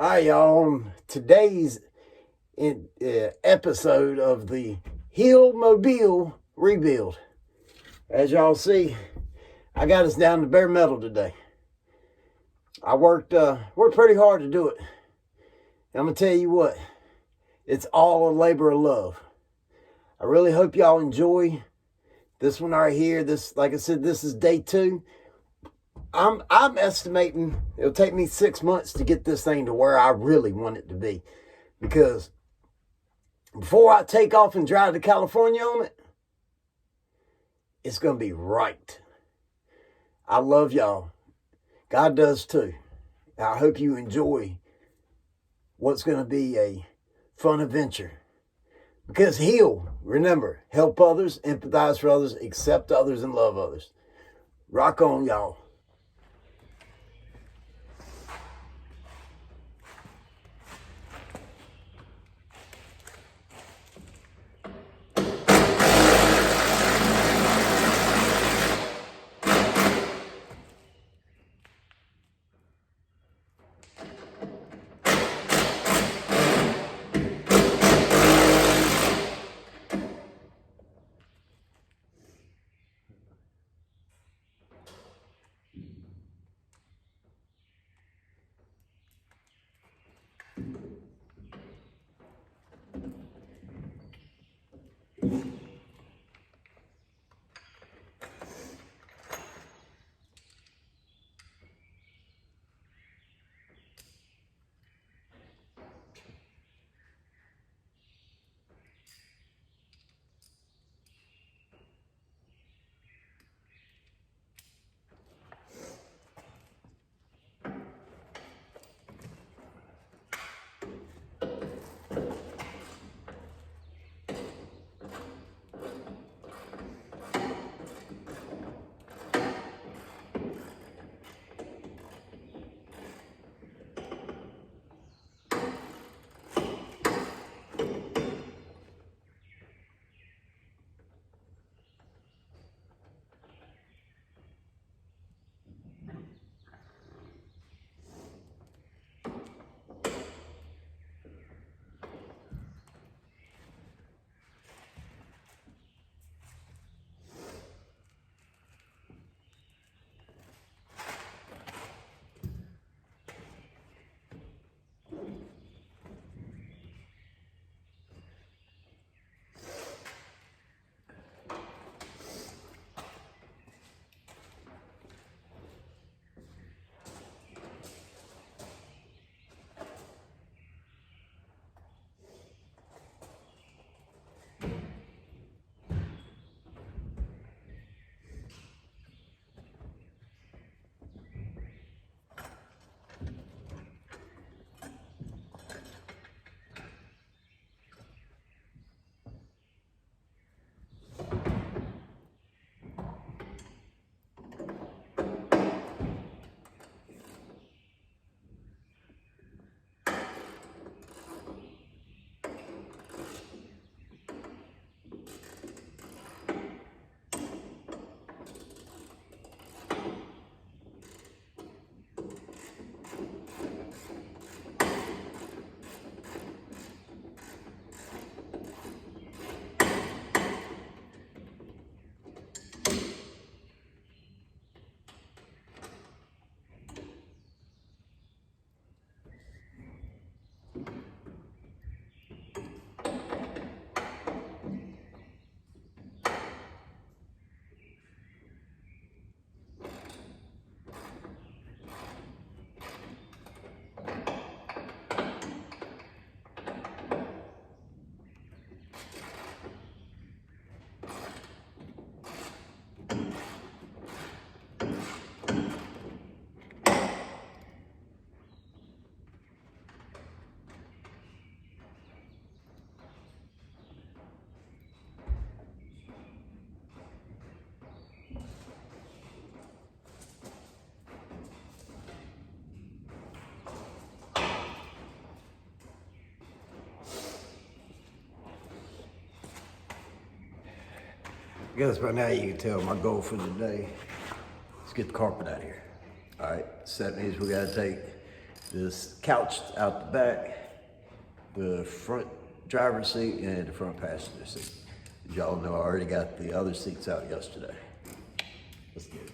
Hi, y'all. On today's episode of the H.E.A.L Mobile rebuild. As y'all see, I got us down to bare metal today. I worked pretty hard to do it. I'm going to tell you what, it's all a labor of love. I really hope y'all enjoy this one right here. This, like I said, this is day 2. I'm estimating it'll take me 6 months to get this thing to where I really want it to be. Because before I take off and drive to California on it, it's going to be right. I love y'all. God does too. I hope you enjoy what's going to be a fun adventure. Because heal, remember, help others, empathize for others, accept others, and love others. Rock on, y'all. I guess by now you can tell my goal for the day is get the carpet out of here. All right, 7 days we gotta take This couch out the back, the front driver's seat, and the front passenger seat. As y'all know, I already got the other seats out yesterday. Let's get it.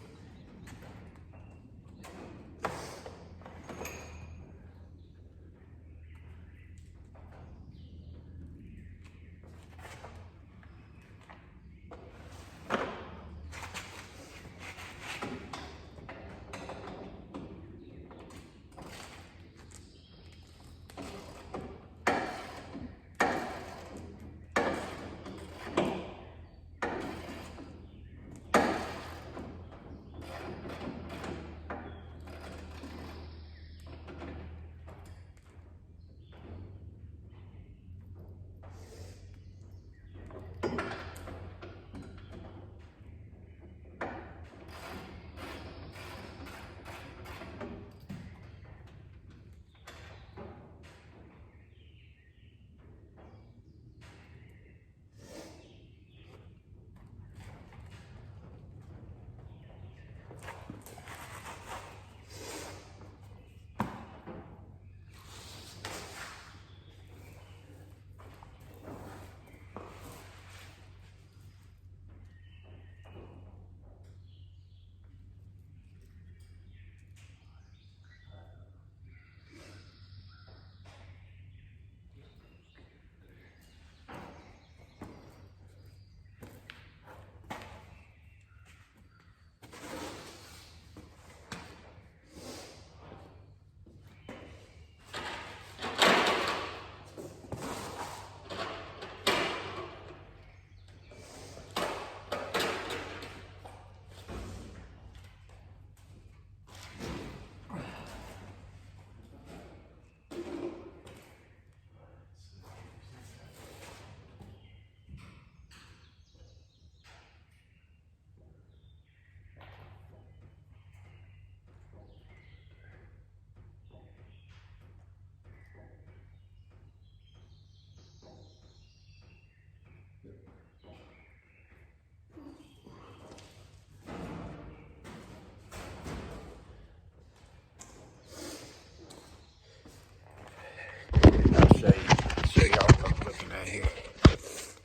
Show y'all what I'm looking at here.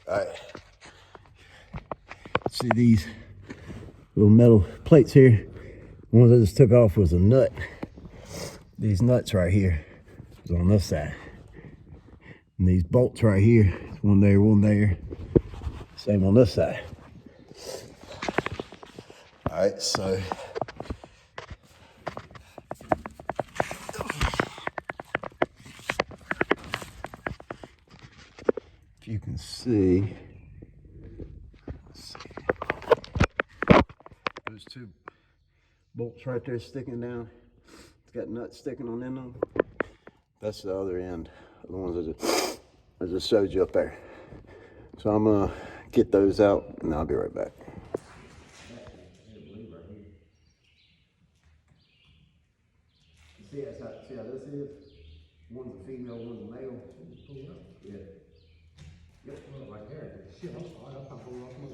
All right. See these little metal plates here? The one I just took off was a nut. These nuts right here is on this side. And these bolts right here, one there. Same on this side. All right, so if you can see, those two bolts right there sticking down. It's got nuts sticking on end of them. That's the other end, the ones I just showed you up there. So I'm gonna get those out and I'll be right back. See how this is? One's a female, one's a male. Yeah. Yep, right there. Shit, I'm sorry, I'm not going off my.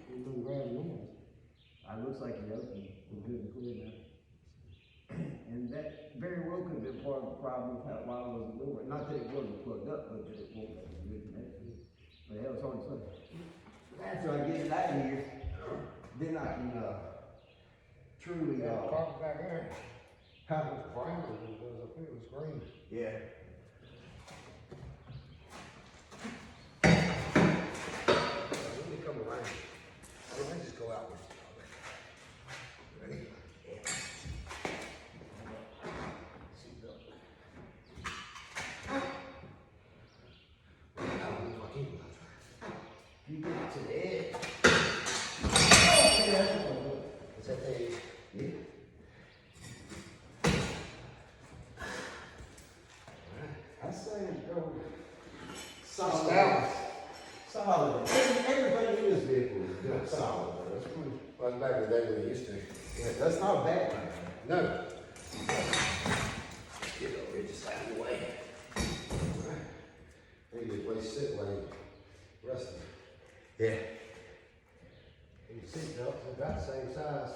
You don't grab yours. It looks like the open. We're good and clear now. And that very well could have been part of the problem of how why it wasn't doing. Not that it wasn't plugged up, but that it won't have a good connection. But hell, it's hard to say. After I get it out of here, then I can truly Carpet back there. how It's brown, it goes up here, it's green. yeah. Let me come around. Let me just go out with you. Ready? Yeah. You get it to the edge. Is that the edge? Yeah. I say go solid. Solid. Everything in this vehicle is good. Solid. That's pretty. Well, back in the day when we used to. Yeah, that's not bad. No. Get over here just out of the way. Maybe the place sit while you resting. Yeah. And your seat belts are about the same size.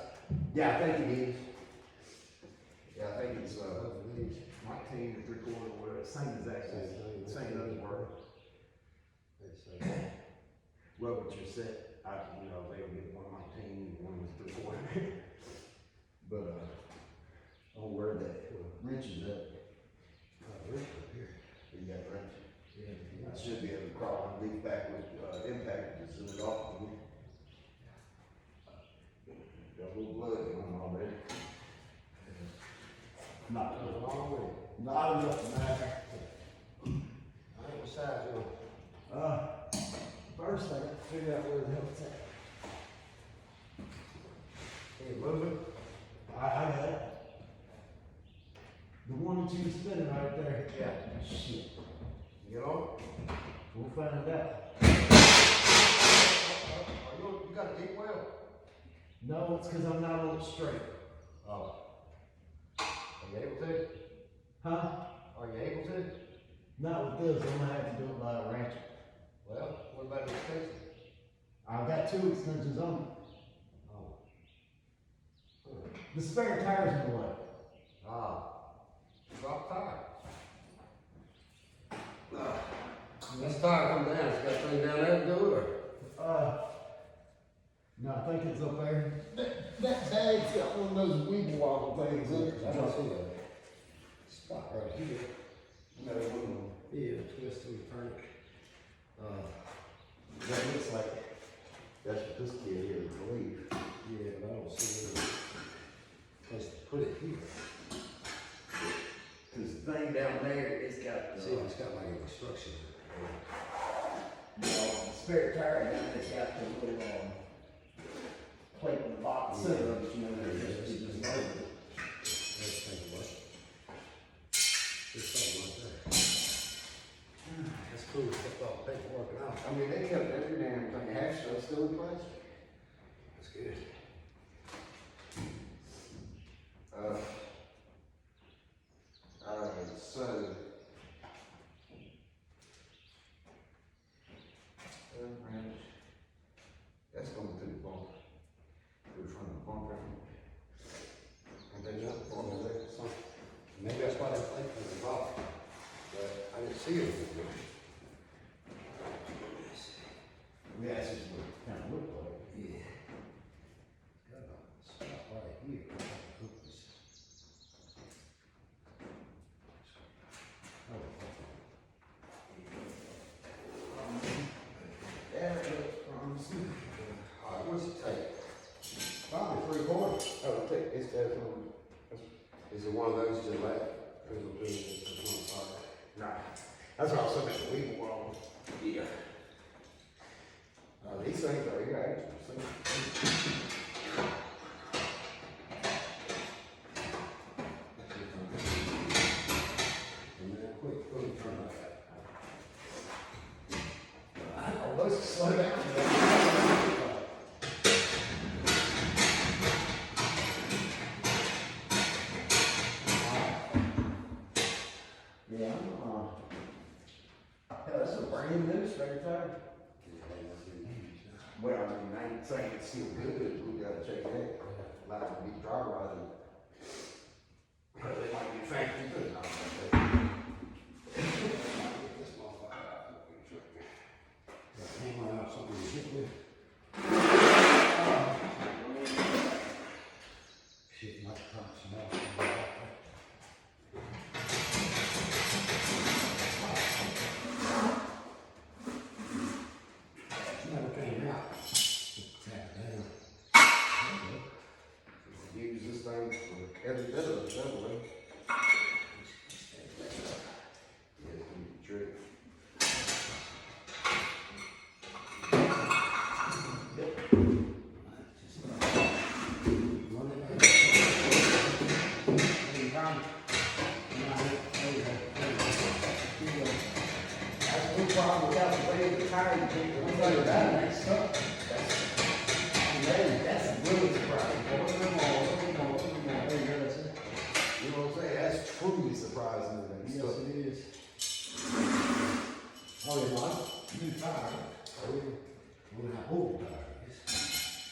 Yeah, I think it is. Yeah, think it's Mike 10 or 3/4 or whatever. Same exact same doesn't work. Well, but you're set. They'll get one Mike 10, one was 3/4. But I'll wear that wrench is up. Wrench up here. You got wrench. Yeah. I should be able to crawl and leave back with impact to send it off. Got a little blood in them already. Not That was a long way. Not enough to matter. I ain't what size you want. First I got to figure out where the hell it's at. Can you move it? I got it. The one that you was spinning right there. Yeah. Shit. You know? We'll find out. You got a deep well? No, it's because I'm not on it straight. Oh. Are you able to? Huh? Are you able to? Not with this. I'm gonna have to do it by a ratchet. Well, what about the extension? I've got 2 extensions on it. Oh. The spare tire's in the way. Ah. Drop tire. This tire come down, it's got a thing down there to do it, or? No, I think it's up there. That bag's got one of those weed wobble things in it. I don't see that spot right here. No, it wouldn't. Yeah, twist and turn it. That looks like that's what this kid here would believe. Yeah, but I don't see any place to put it here. Cause the thing down there, it's got See if it's got like a construction. the spare tire down there, it's got the little plate in the box center of it, it's just loaded. Let's take a look. There's something right there. That's cool, kept all the paperwork out. I mean, they kept every damn thing, half stuff still in place. That's good. So that's going through the bump, through front of the bumper. And then that one was there, something. Maybe that's why they think it was off. But I didn't see it. Yeah, that's just what it kind of looked like. Yeah. Got a spot right here. Yeah, it looks promising. All right, what's it take? Probably 3/4. Oh, it's definitely. Is it one of those to let? Nah, that's what I was looking at the weed wall. Yeah. These things are here, actually. And then quick, quick turn that. Oh, let's slow down. Yeah, that's a brand new spare tire. Well, I mean, I ain't saying it's still good, we gotta check it out. Like to be dry rotted. They might be factory good. This motherfucker out of the truck. Hang on, something to hit with. Shit, my truck's small. Never came out. Tap down. Use this thing for every bit of it, definitely. Yeah, it's gonna be tricky. That's no problem without the way of the tire, you can't go that ain't stuck. That's really surprising. You know what I'm saying? That's truly surprising that it's stuck. Yes, it is. Oh, you like new tire? Oh, yeah. Well, how old the tire is?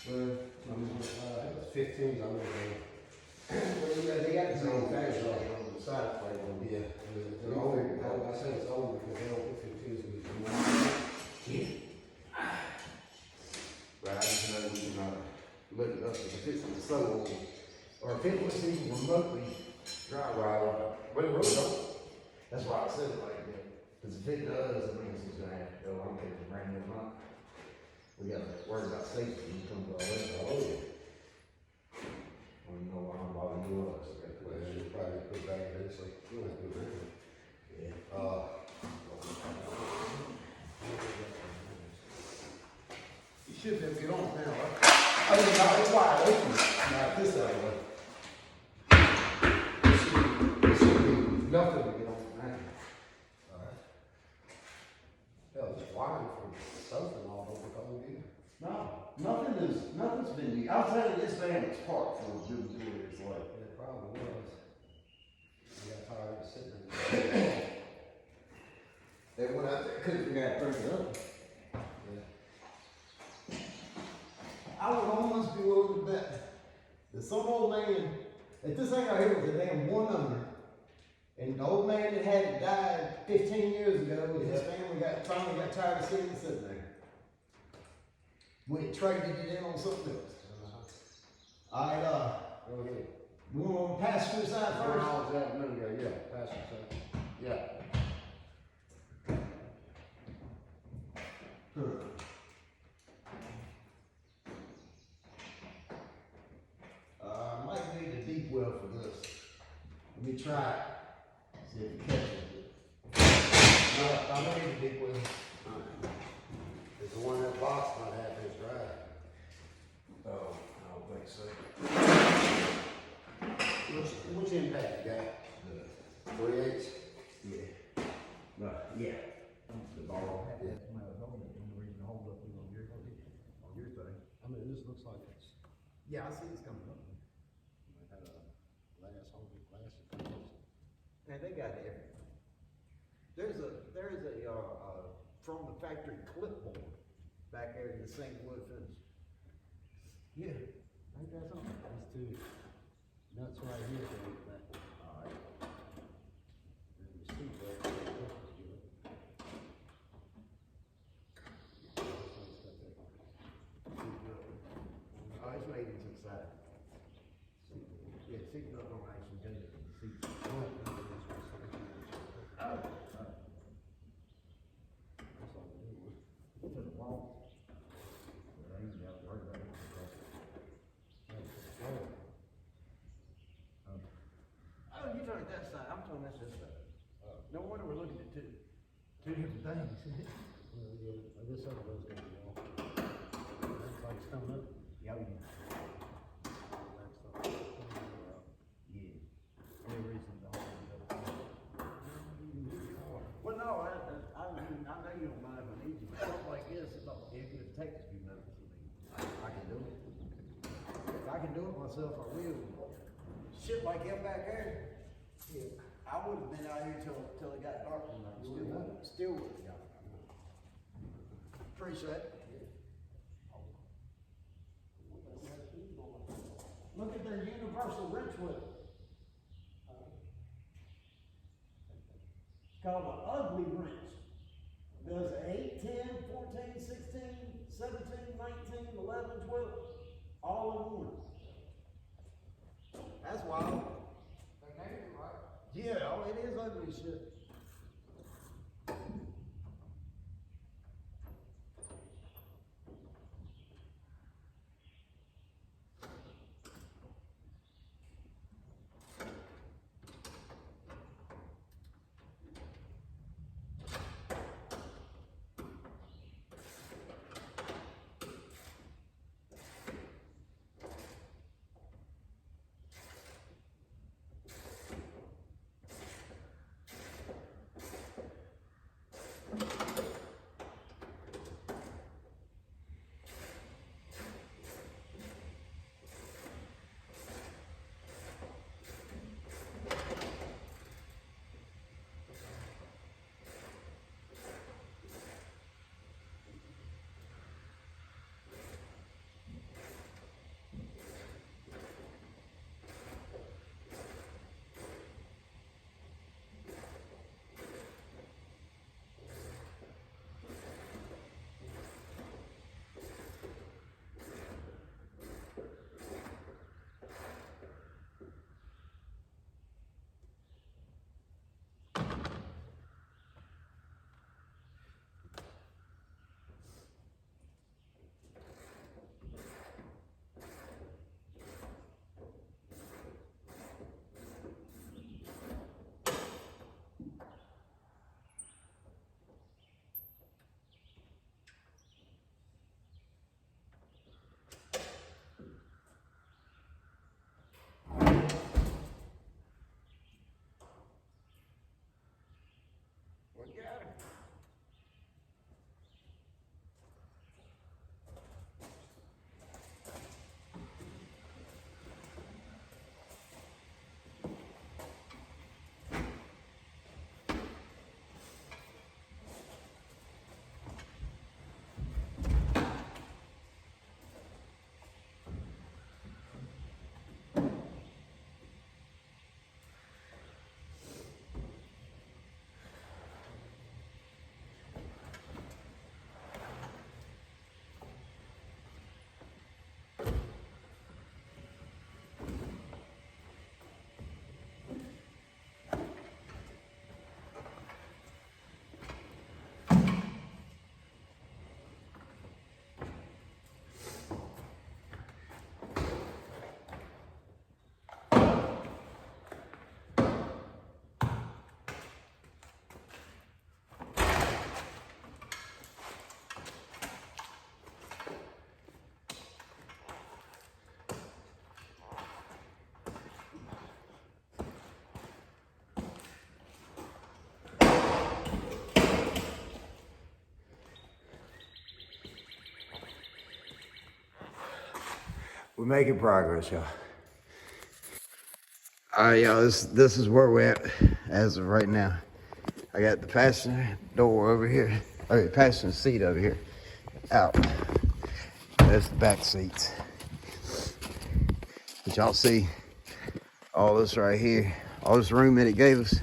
Well, It was 15s, I remember. yeah, they got this old fashioned They're old. I say it's old because they don't put 15 to be Yeah. But I just know we can look it up because it's so old. Or if it was even remotely dry rot, but it really don't. That's why I said it like that. Because if it does, it means it's gonna have to go. I don't care if it's brand new or not. We gotta worry about safety when it comes to our way. Oh yeah. Well, you know why I'm bothering you up. So well, you probably put back in this, so you don't have to do it. Yeah. You should be able to get on now, right? I mean, no, it's wide open. Not this way. There should be nothing to get on now. Alright. Hell, it's wide for something all over the whole year. No, nothing's been used. I'll tell you, this van was parked for a good 2 years later. It probably was. I got tired of sitting there. They went out there, couldn't figure out how to turn it up. Yeah. I would almost be willing to bet that some old man, if this thing out here was a damn 100, and the old man that had it died 15 years ago, and his family finally got tired of seeing it sitting there. We traded it in on something else. Alright, Go ahead. we want to pass through side Where first. all is that? No, yeah, pass it, sir. Yeah. Might need a deep well for this. Let me try it. See if it catches it. No, I made a deep one. It's the one that box might have his drive. Oh, I don't think so. Which impact you got? The 48? Yeah. Yeah. The ball. Yeah. I mean, this looks like it's. Yeah, I see it's coming up. It had a glass holder, glass. Man, they got everything. There's a from the factory clipboard back there in the same wood finish. Yeah. Ain't that something? These two nuts right here, that. Alright. And the speed brake, this is good. Oh, it's made it inside. Yeah, seat nut don't actually go to the seat. Oh. To the wall. Well, ain't got to worry about it. Oh, you talking that side, I'm talking this side. No wonder we're looking at two different things. Well, yeah, this other one's gonna be off. Looks like it's coming up. Yeah, we That's the, yeah. any reason to hold it up. Well, no, I know you don't mind if I need you, but something like this, it's not, if it takes a few minutes, I can do it. If I can do it myself, I will. Shit like him back there, I would have been out here till it got dark tonight. Still would have got it. Appreciate it. Look at their universal wrench whip. It's called an ugly wrench. Does 8, 10, 14, 16, 17, 19, 11, 12, all in one. That's wild. Yeah, oh, it is ugly shit. We're making progress, y'all. All right, y'all, this is where we're at as of right now. I got the passenger door over here. Okay, passenger seat over here. Out. That's the back seats. But y'all see all this right here, all this room that it gave us.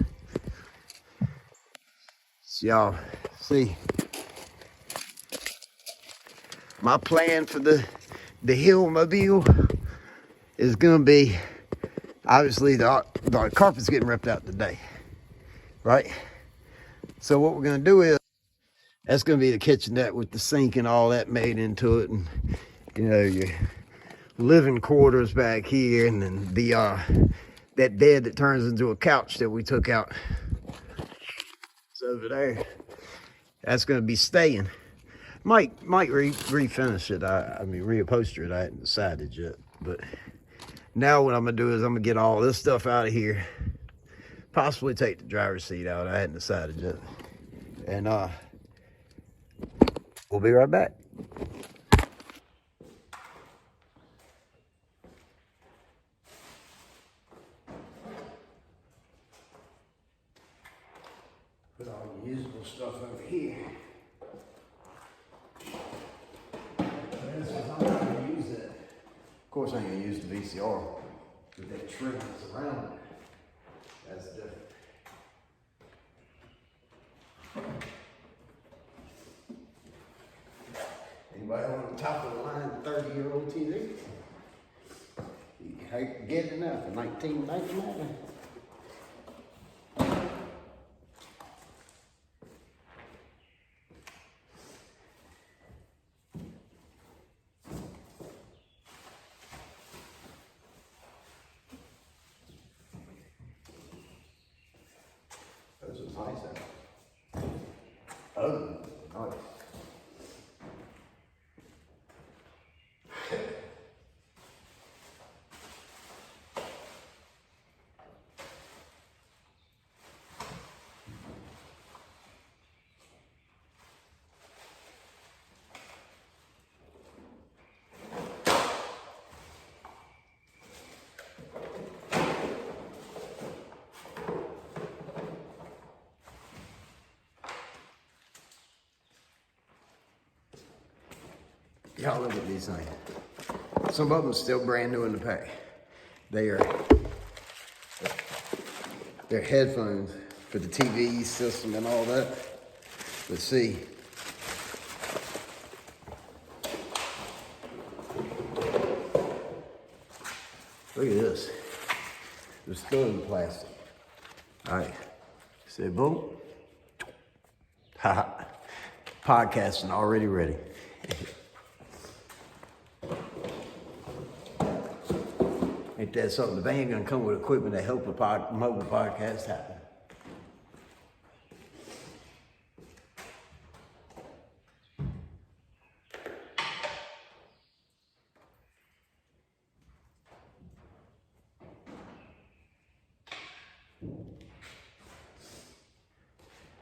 So y'all see, my plan for the H.E.A.L Mobile is gonna be, obviously the carpet's getting ripped out today, right? So what we're gonna do is, that's gonna be the kitchenette with the sink and all that made into it, and you know, your living quarters back here, and then the that bed that turns into a couch that we took out. It's over there. That's gonna be staying. Might refinish it. I mean reupholster it. I hadn't decided yet. But now what I'm gonna do is I'm gonna get all this stuff out of here. Possibly take the driver's seat out. I hadn't decided yet. And we'll be right back. Put all the usable stuff over here. I'm not gonna use that. Of course, I ain't gonna use the VCR with that trim that's around it. That's different. Anybody on the top of the line 30-year-old TV? You can get it now for $19.99. Those are nice. Oh, nice. Y'all look at these things. Some of them still brand new in the pack. They're headphones for the TV system and all that. Let's see. Look at this. They're still in plastic. All right. Say boom. Ha. Podcasting already ready. Ain't that something? The band gonna come with equipment to help a mobile podcast happen.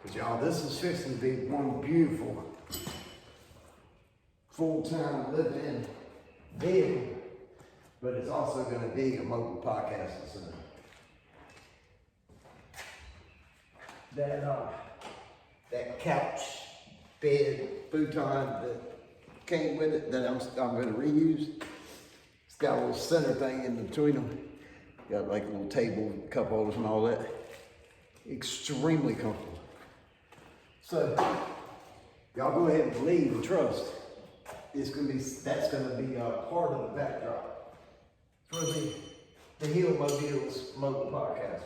But y'all, this is fixing to be one beautiful full-time living vehicle. But it's also going to be a mobile podcasting center. That couch, bed, futon that came with it that I'm going to reuse. It's got a little center thing in between them. Got like a little table, cup holders and all that. Extremely comfortable. So y'all go ahead and believe and trust. That's going to be a part of the backdrop for the H.E.A.L Mobile's mobile podcast.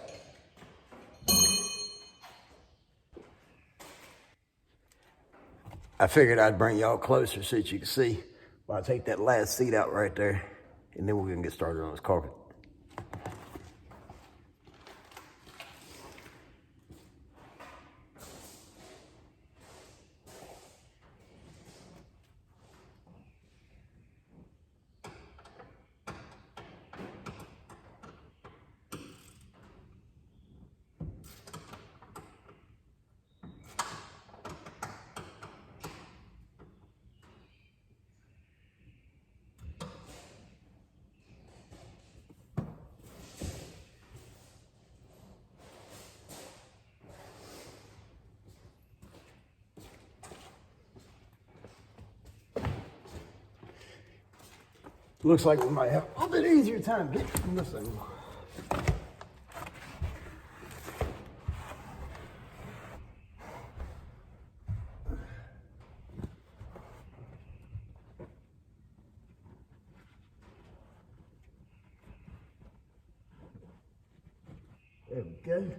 I figured I'd bring y'all closer so that you can see while I take that last seat out right there, and then we're gonna get started on this carpet. Looks like we might have a little bit easier time getting from this thing. There we go.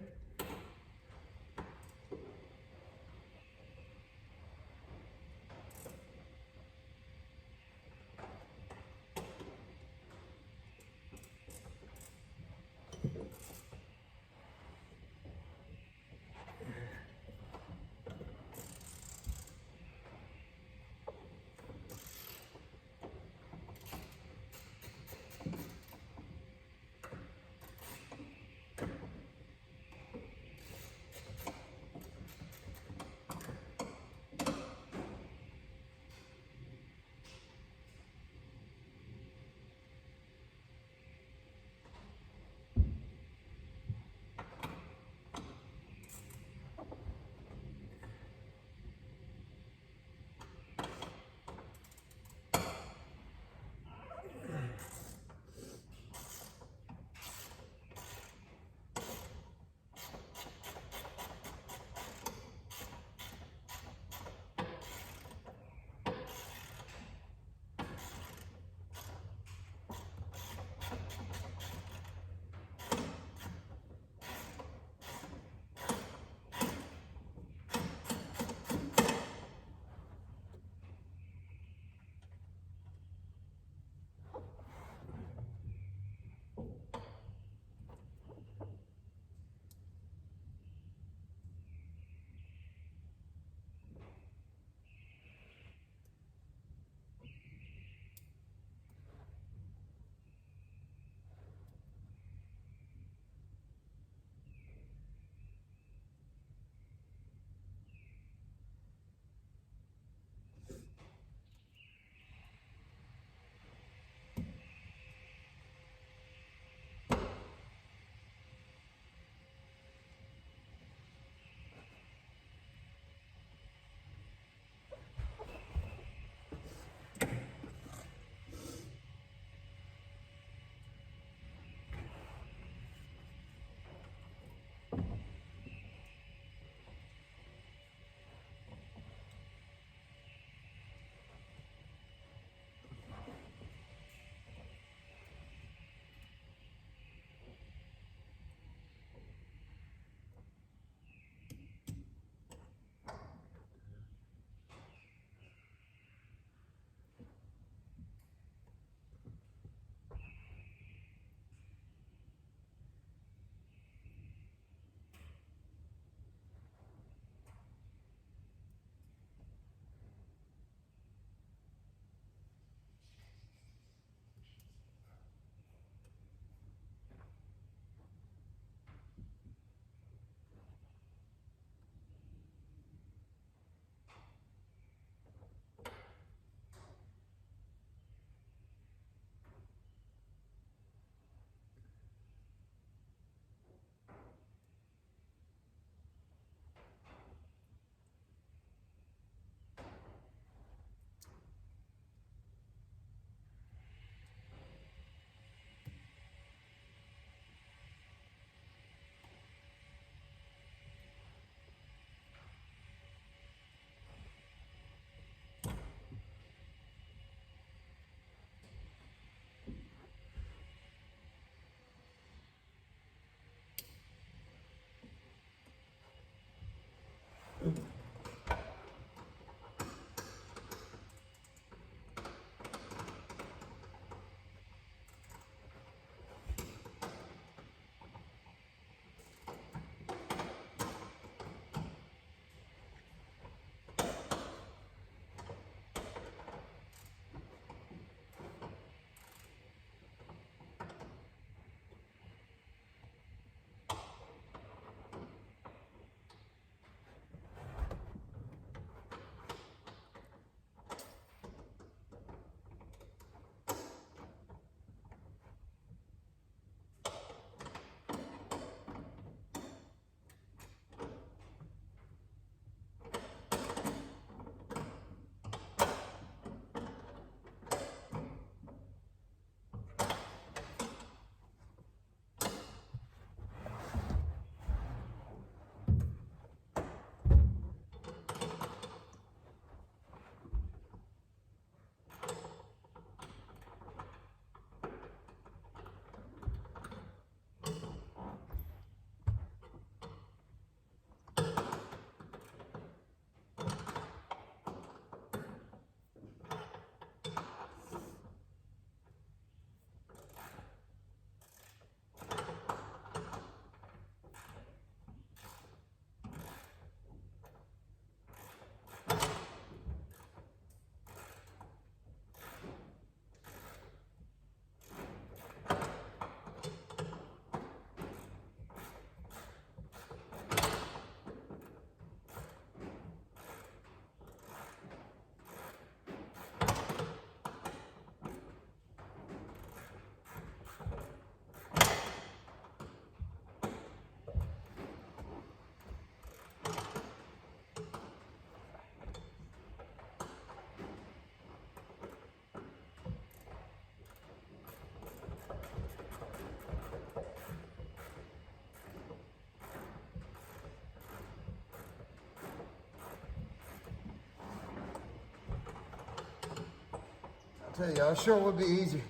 Tell you, I sure would be easier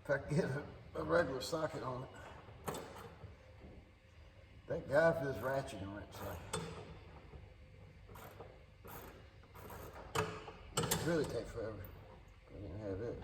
if I could get a regular socket on it. Thank God for this ratchet on it. So. It really take forever. I didn't have it.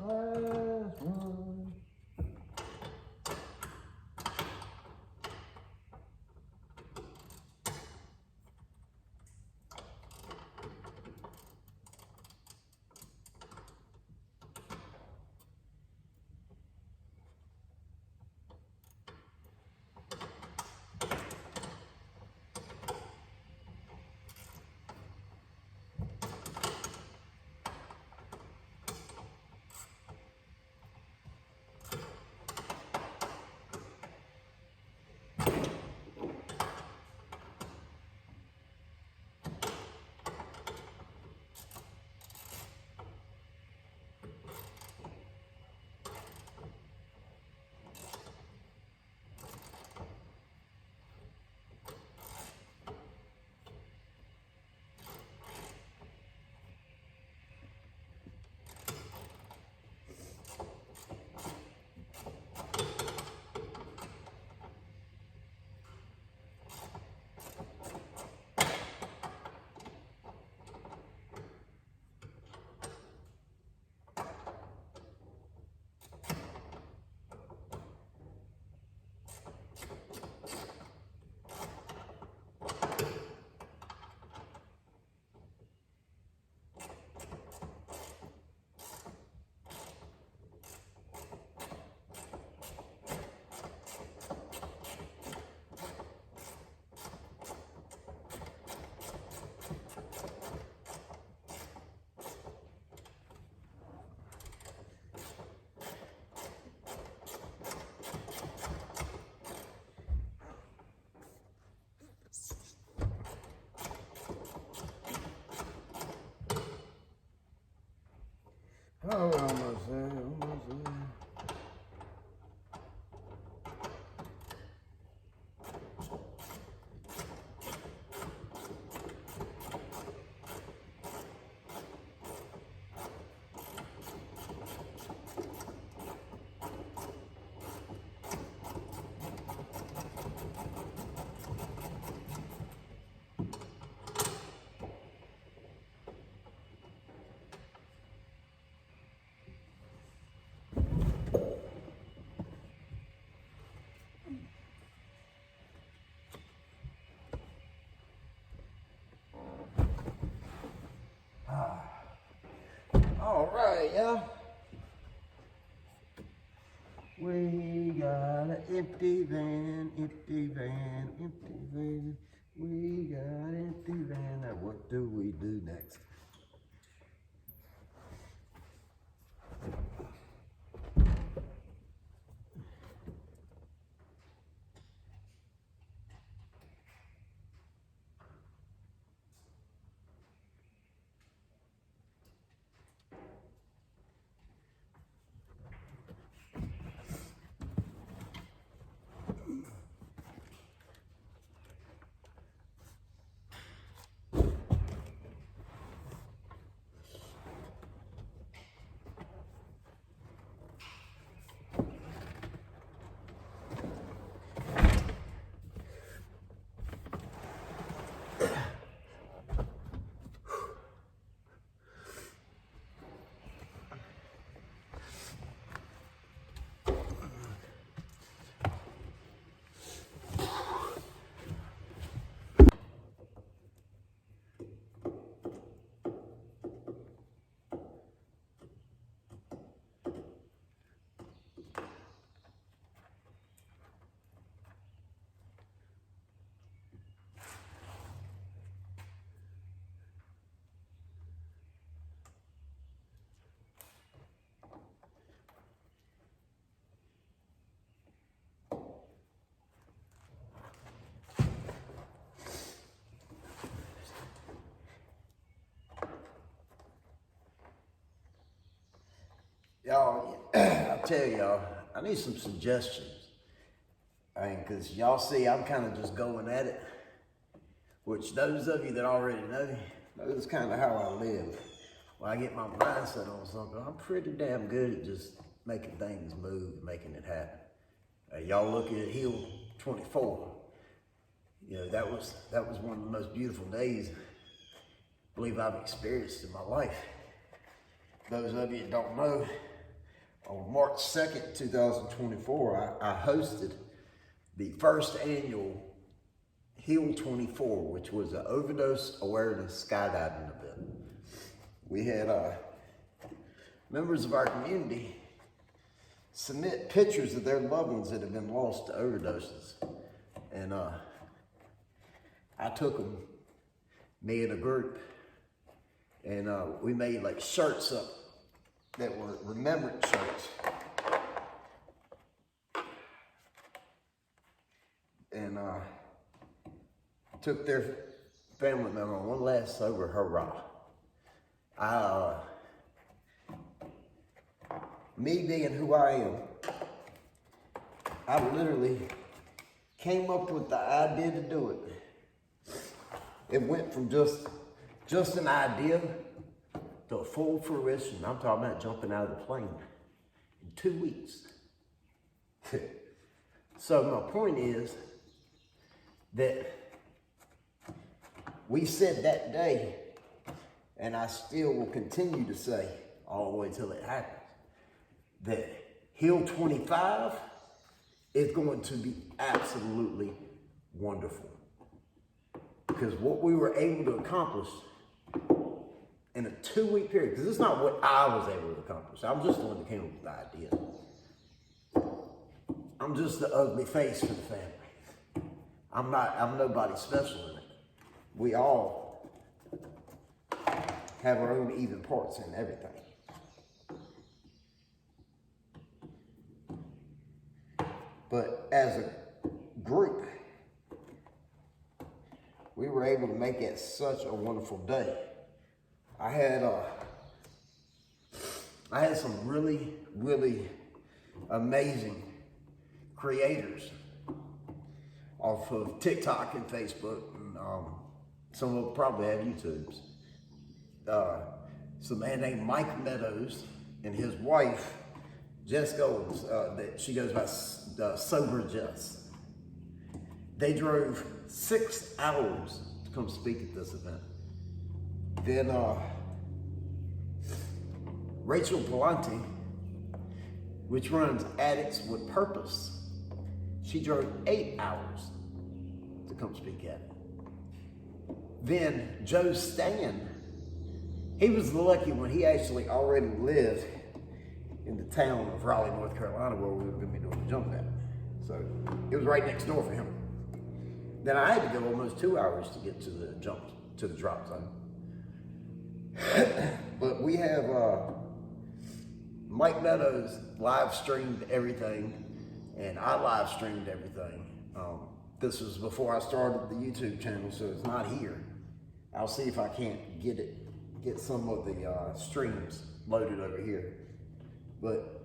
Last one. Oh, we're almost there, almost there. All right, yeah. We got an empty van, empty van, empty van. We got an empty van. Now what do we do next? tell y'all, I need some suggestions. I mean, because y'all see I'm kind of just going at it, which those of you that already know is kind of how I live. When I get my mindset on something, I'm pretty damn good at just making things move, making it happen. Y'all look at H.E.A.L 24. You know, that was one of the most beautiful days I believe I've experienced in my life. Those of you that don't know, on March 2nd, 2024, I hosted the first annual H.E.A.L 24, which was an overdose awareness skydiving event. We had members of our community submit pictures of their loved ones that have been lost to overdoses. And I took them, me and a group, and we made like shirts up that were remembrance shirts. And took their family member on one last sober hurrah. Me being who I am, I literally came up with the idea to do it. It went from just an idea to a full fruition. I'm talking about jumping out of the plane in 2 weeks. So my point is that we said that day, and I still will continue to say all the way till it happens, that H.E.A.L 25 is going to be absolutely wonderful. Because what we were able to accomplish in a 2-week period, because it's not what I was able to accomplish. I'm just the one that came up with the idea. I'm just the ugly face for the family. I'm nobody special in it. We all have our own even parts in everything. But as a group, we were able to make it such a wonderful day. I had some really, really amazing creators off of TikTok and Facebook, and some of them probably have YouTubes. It's a man named Mike Meadows and his wife, Jess Goins, that she goes by Sober Jess. They drove 6 hours to come speak at this event. Then Rachel Palante, which runs Addicts with Purpose, she drove 8 hours to come speak at it. Then Joe Stan, he was the lucky one. He actually already lived in the town of Raleigh, North Carolina, where we were going to be doing the jump at. So it was right next door for him. Then I had to go almost 2 hours to get to the drop zone. But we have Mike Meadows live streamed everything, and I live streamed everything. This was before I started the YouTube channel, so it's not here. I'll see if I can't get some of the streams loaded over here. But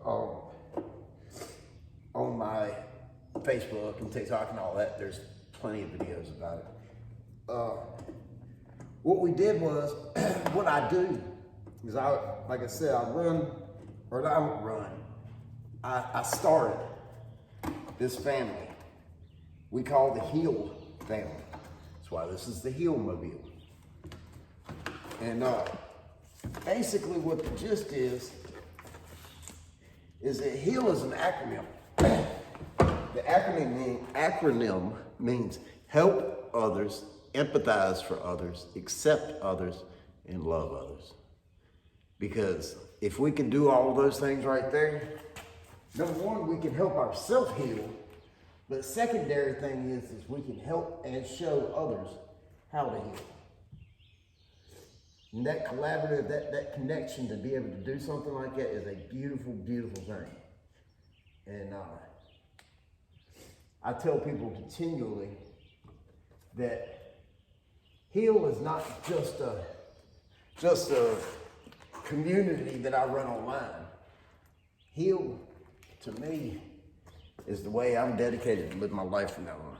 on my Facebook and TikTok and all that, there's plenty of videos about it. What we did was, what I do is like I said, I started this family we call the H.E.A.L family. That's why this is the H.E.A.L Mobile. And basically what the gist is that H.E.A.L is an acronym. The acronym means help others, empathize for others, accept others, and love others. Because if we can do all of those things right there, number one, we can help ourselves heal. But the secondary thing is we can help and show others how to heal. And that collaborative, that connection to be able to do something like that is a beautiful, beautiful thing. And I tell people continually that H.E.A.L is not just a community that I run online. Heal, to me, is the way I'm dedicated to live my life from now on.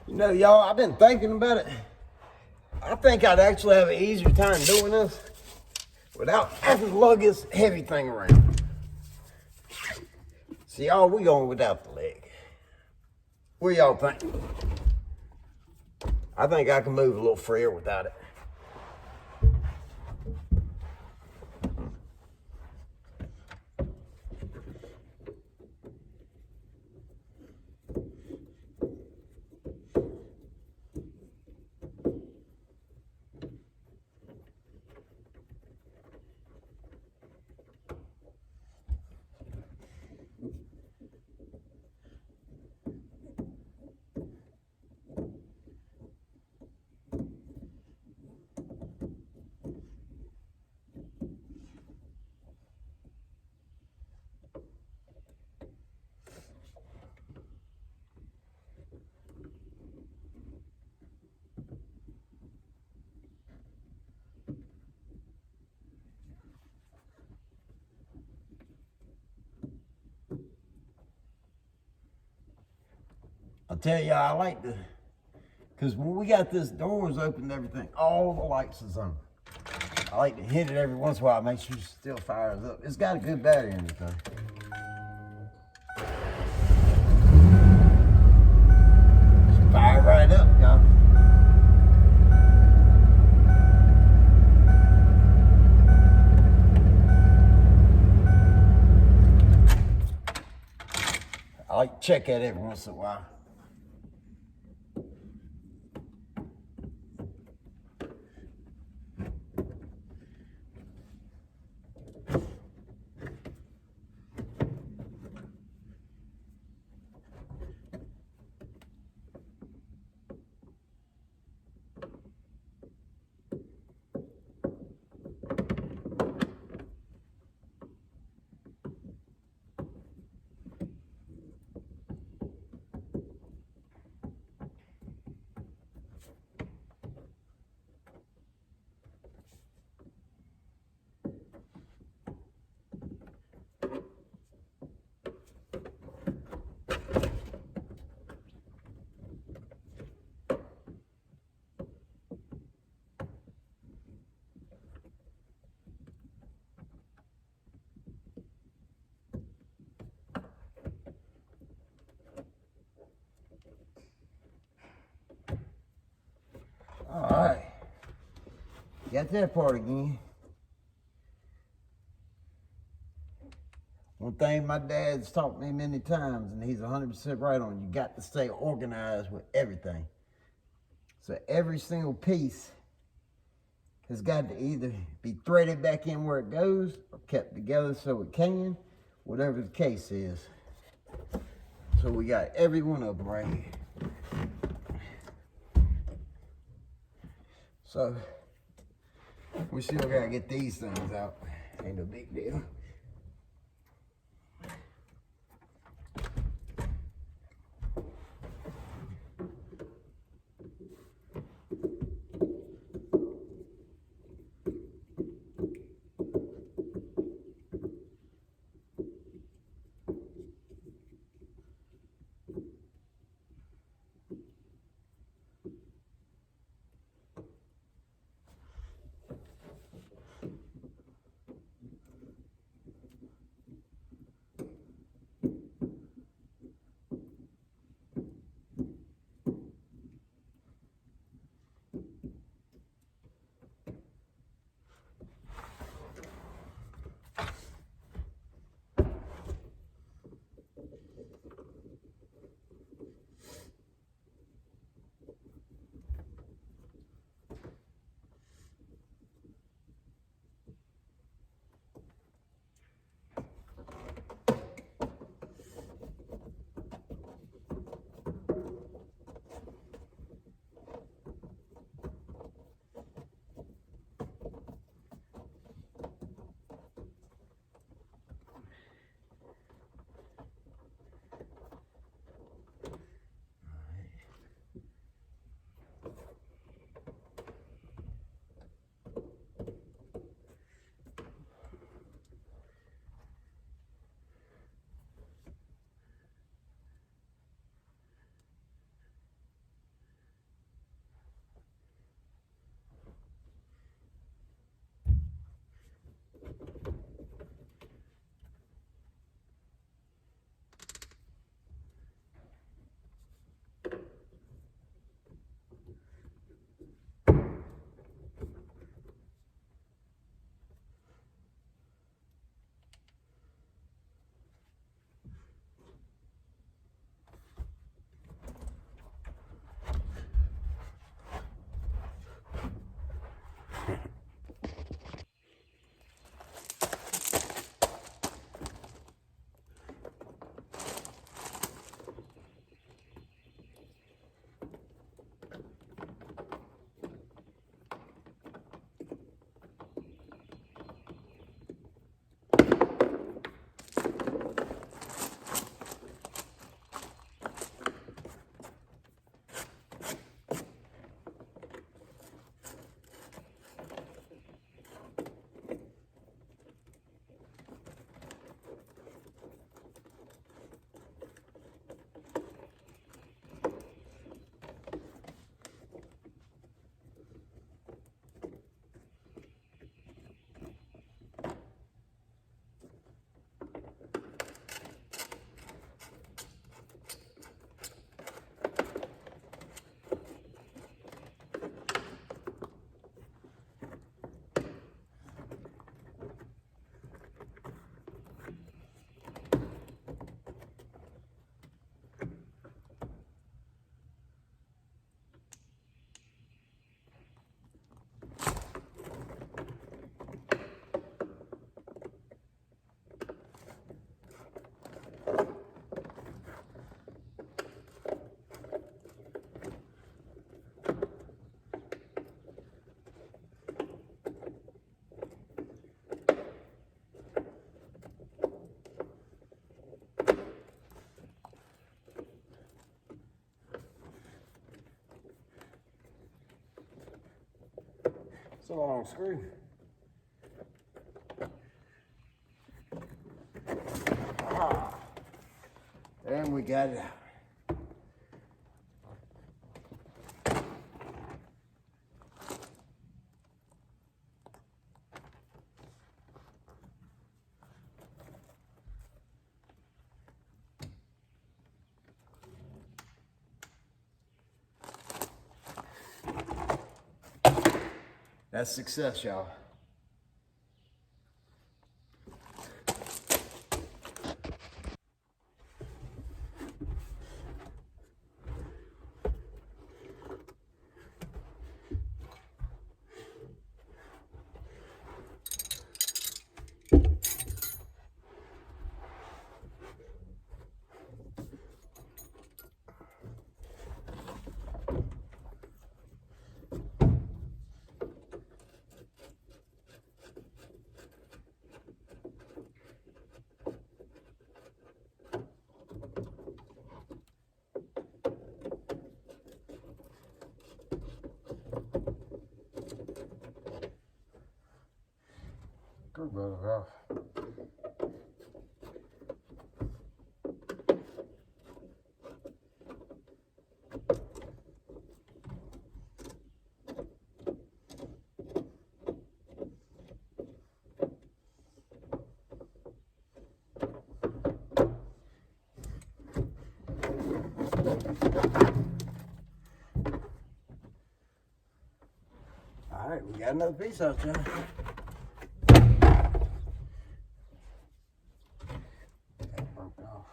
You know, y'all, I've been thinking about it. I think I'd actually have an easier time doing this without having to lug this heavy thing around. See, y'all, we going without the leg. What y'all think? I think I can move a little freer without it. I'll tell you, I like to, because when we got this doors open and everything, all the lights is on. I like to hit it every once in a while, make sure it still fires up. It's got a good battery in it, though. Fire right up, y'all. I like to check that every once in a while. All right, got that part again. One thing my dad's taught me many times, and he's 100% right on, you got to stay organized with everything. So every single piece has got to either be threaded back in where it goes or kept together so it can, whatever the case is. So we got every one of them right here. So we still gotta get these things out. Ain't no big deal. It's a long screw. Ah, and we got it out. That's success, y'all. Good brother, off. All right, we got another piece out there. That broke off.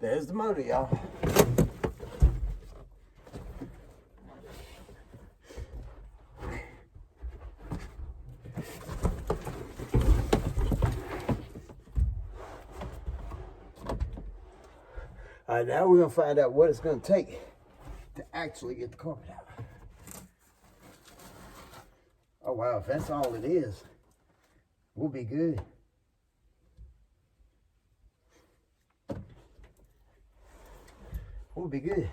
There's the motor, y'all. All right, now we're gonna find out what it's gonna take to actually get the carpet out. Oh wow, if that's all it is, we'll be good. We'll be good.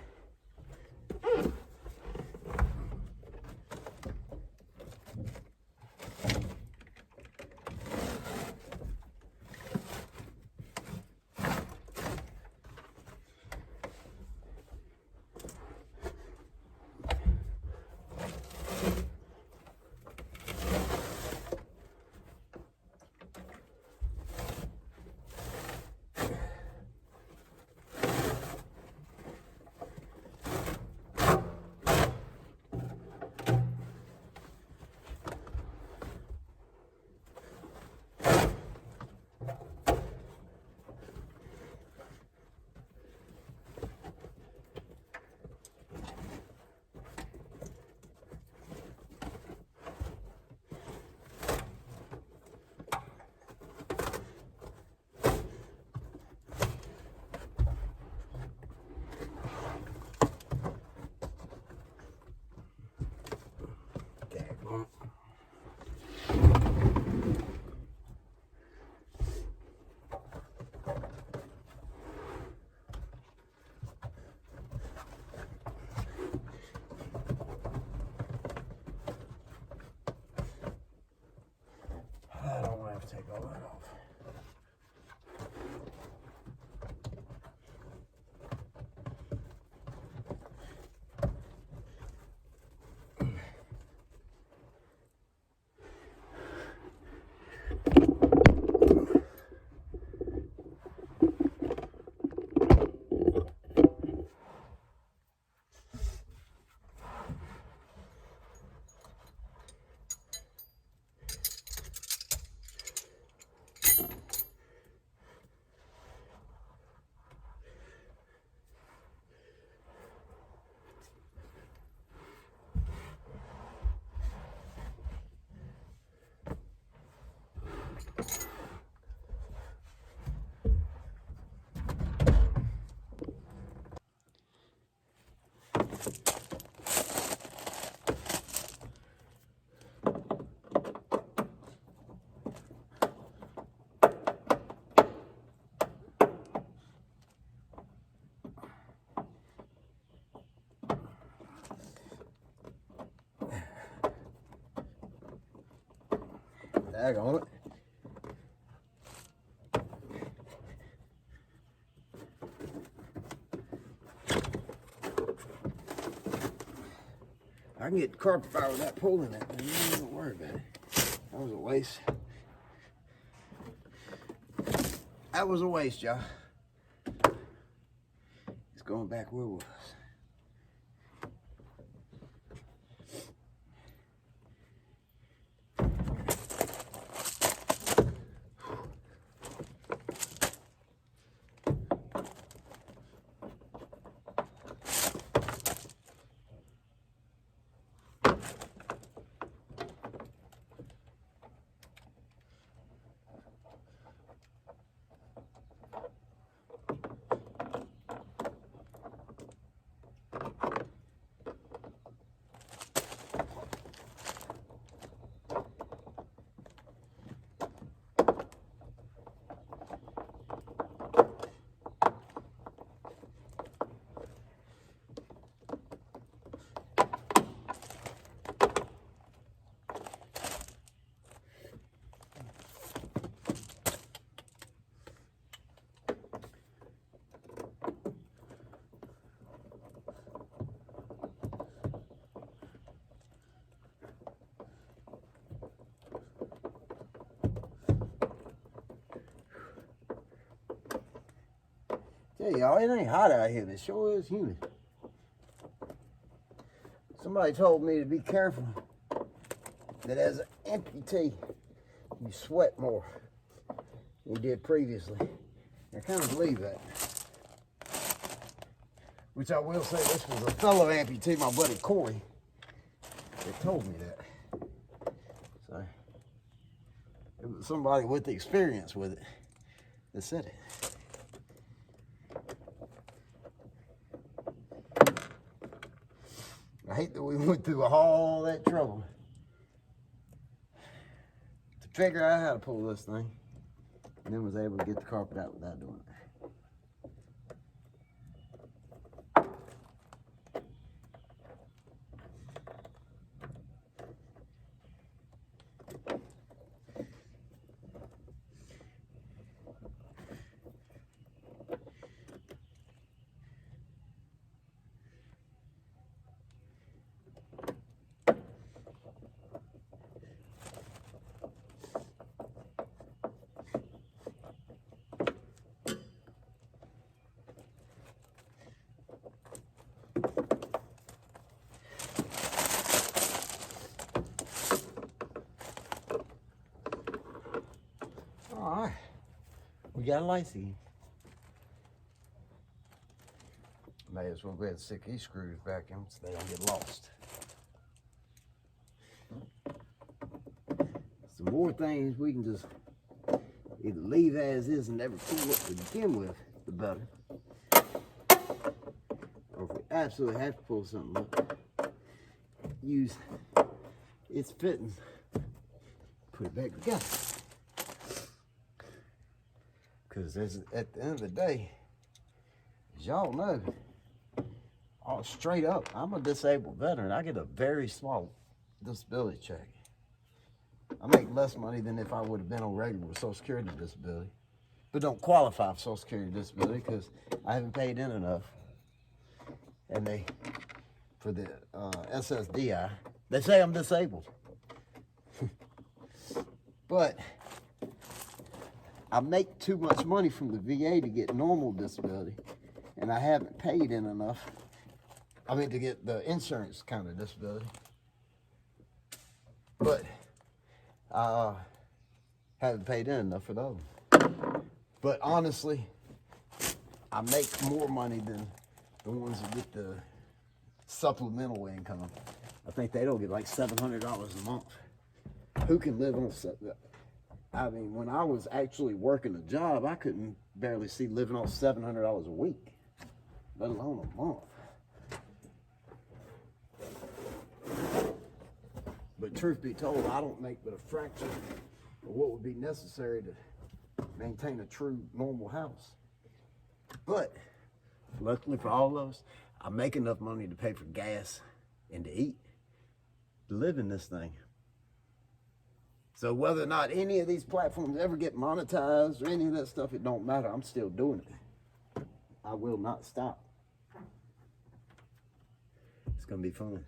tag on it. I can get the carpet fire without pulling it, and you don't worry about it. That was a waste. That was a waste, y'all. It's going back where it was. Tell y'all, it ain't hot out here, but it sure is humid. Somebody told me to be careful that as an amputee, you sweat more than you did previously. I kind of believe that. Which I will say, this was a fellow amputee, my buddy Corey, that told me that. So, it was somebody with the experience with it that said it. I hate that we went through all that trouble to figure out how to pull this thing, and then was able to get the carpet out without doing it. All right, we got a light again. May as well go ahead and stick these screws back in so they don't get lost. Some more things we can just either leave as is and never pull up to begin with, the better. Or if we absolutely have to pull something up, use its fitting, put it back together. Because at the end of the day, as y'all know, straight up, I'm a disabled veteran. I get a very small disability check. I make less money than if I would have been on regular Social Security disability, but don't qualify for Social Security disability because I haven't paid in enough. And for the SSDI, they say I'm disabled. But I make too much money from the VA to get normal disability, and I haven't paid in enough. I mean, to get the insurance kind of disability. But I haven't paid in enough for those. But honestly, I make more money than the ones that get the supplemental income. I think they don't get like $700 a month. Who can live on that? I mean, when I was actually working a job, I couldn't barely see living on $700 a week, let alone a month. But truth be told, I don't make but a fraction of what would be necessary to maintain a true normal house. But luckily for all of us, I make enough money to pay for gas and to eat, to live in this thing. So whether or not any of these platforms ever get monetized or any of that stuff, it don't matter. I'm still doing it. I will not stop. It's gonna be fun.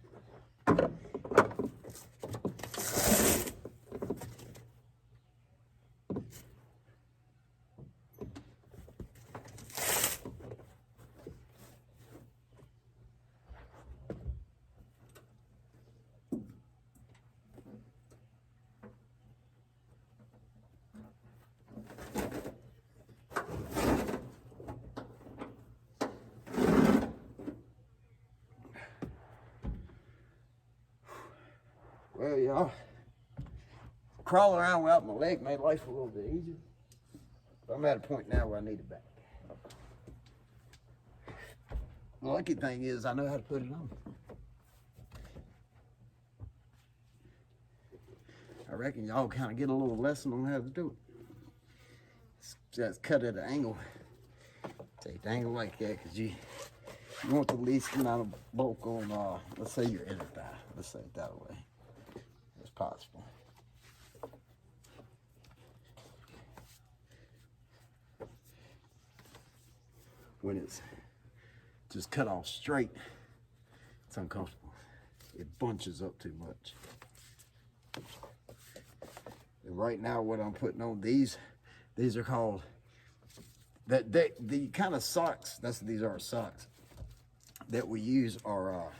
Well, y'all, crawling around without my leg made life a little bit easier. But I'm at a point now where I need it back. The lucky thing is I know how to put it on. I reckon y'all kind of get a little lesson on how to do it. Just cut at an angle. Take the angle like that because you want the least amount of bulk on, let's say your inner thigh. Let's say it that way. As possible. When it's just cut off straight, it's uncomfortable. It bunches up too much. And right now what I'm putting on these are called, the kind of socks, these are socks that we use are,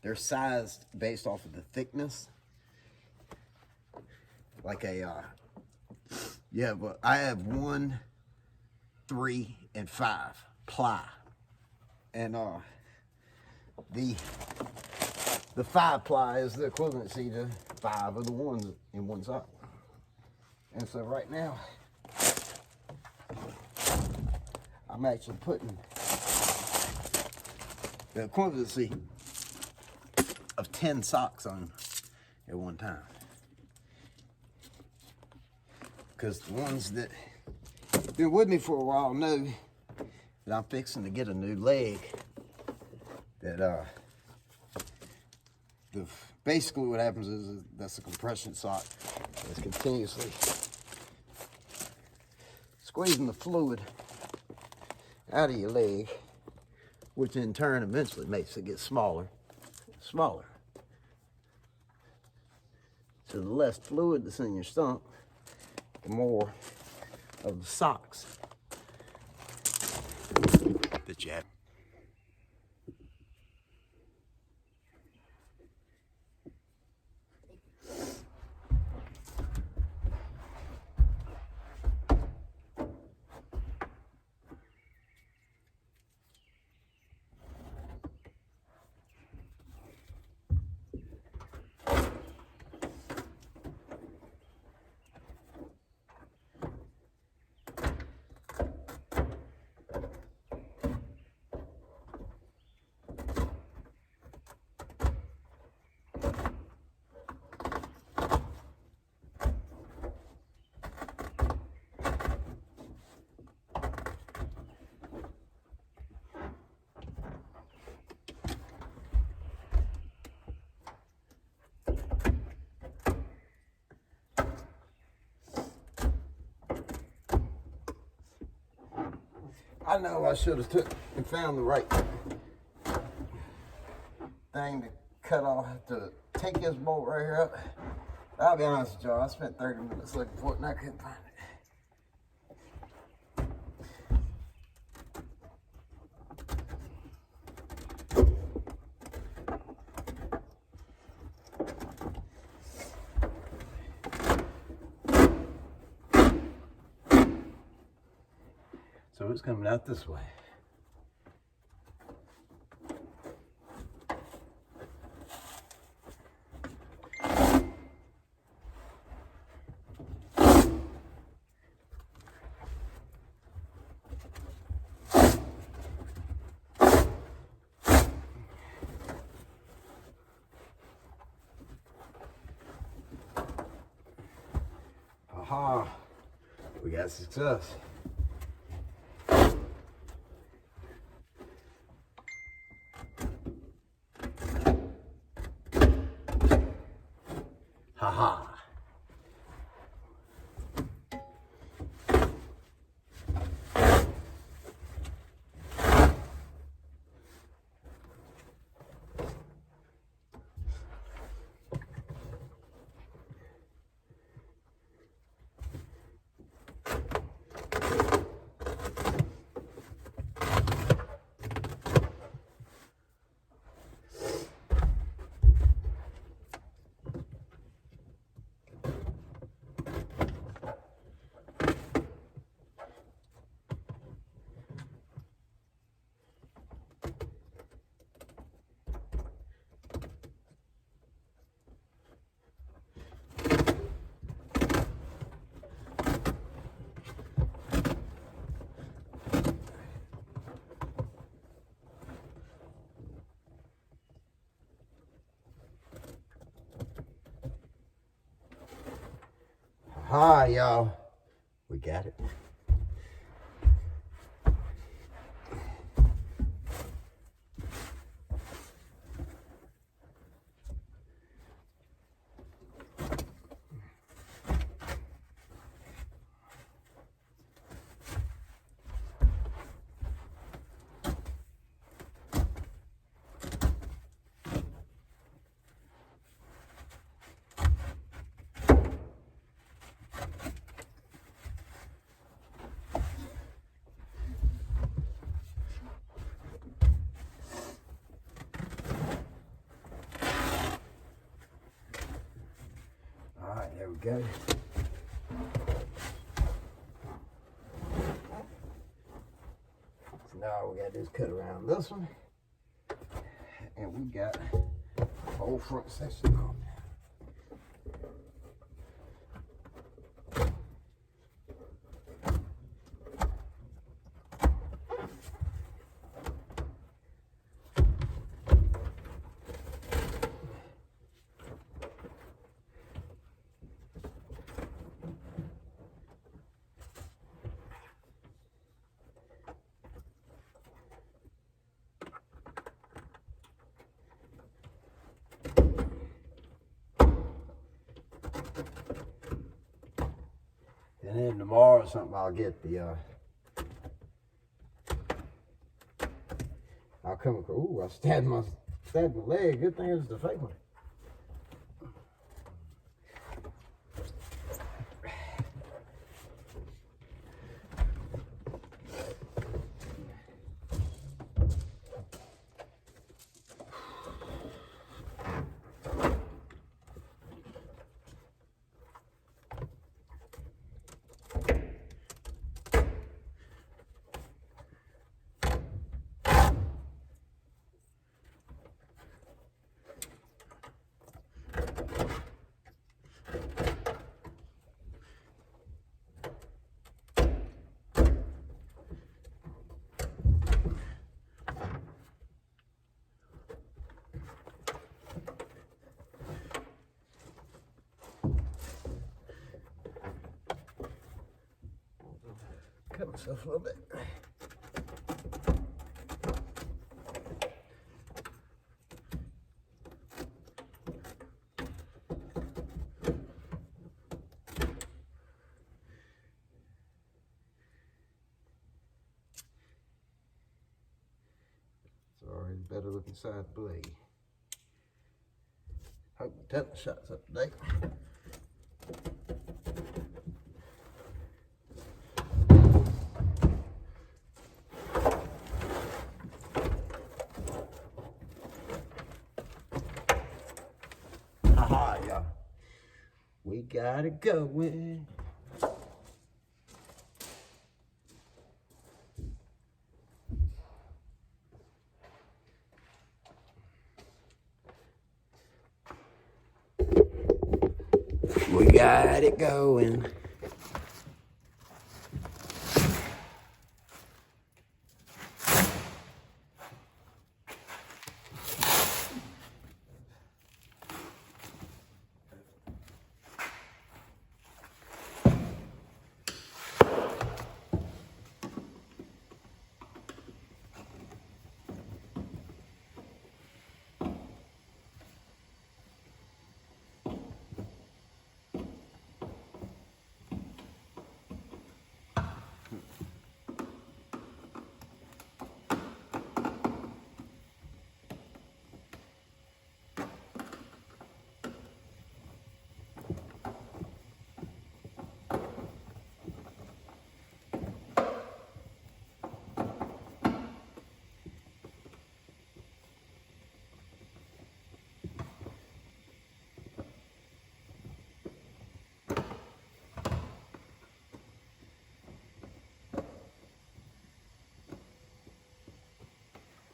they're sized based off of the thickness. Like I have 1, 3, and 5 ply. And the 5 ply is the equivalency to 5 of the ones in one sock. And so right now, I'm actually putting the equivalency of 10 socks on at one time. Because the ones that have been with me for a while know that I'm fixing to get a new leg. That basically what happens is that's a compression sock that's continuously squeezing the fluid out of your leg, which in turn eventually makes it get smaller. So the less fluid that's in your stump, the more of the socks that you have. I know I should have took and found the right thing to cut off, to take this bolt right here up. I'll be honest with y'all, I spent 30 minutes looking for it and I couldn't find it. So it's coming out this way. Aha, we got success. Haha. Hi, y'all. We got it. All right, there we go. So now all we got to do is cut around this one. And we got the whole front section on. And then tomorrow or something, I'll get the, I'll come across, ooh, I stabbed my leg. Good thing it was the fake one. Cut myself a little bit. It's already better looking side blade. Hope the tetanus shot's up to date. Haha, y'all. We got it going. We got it going.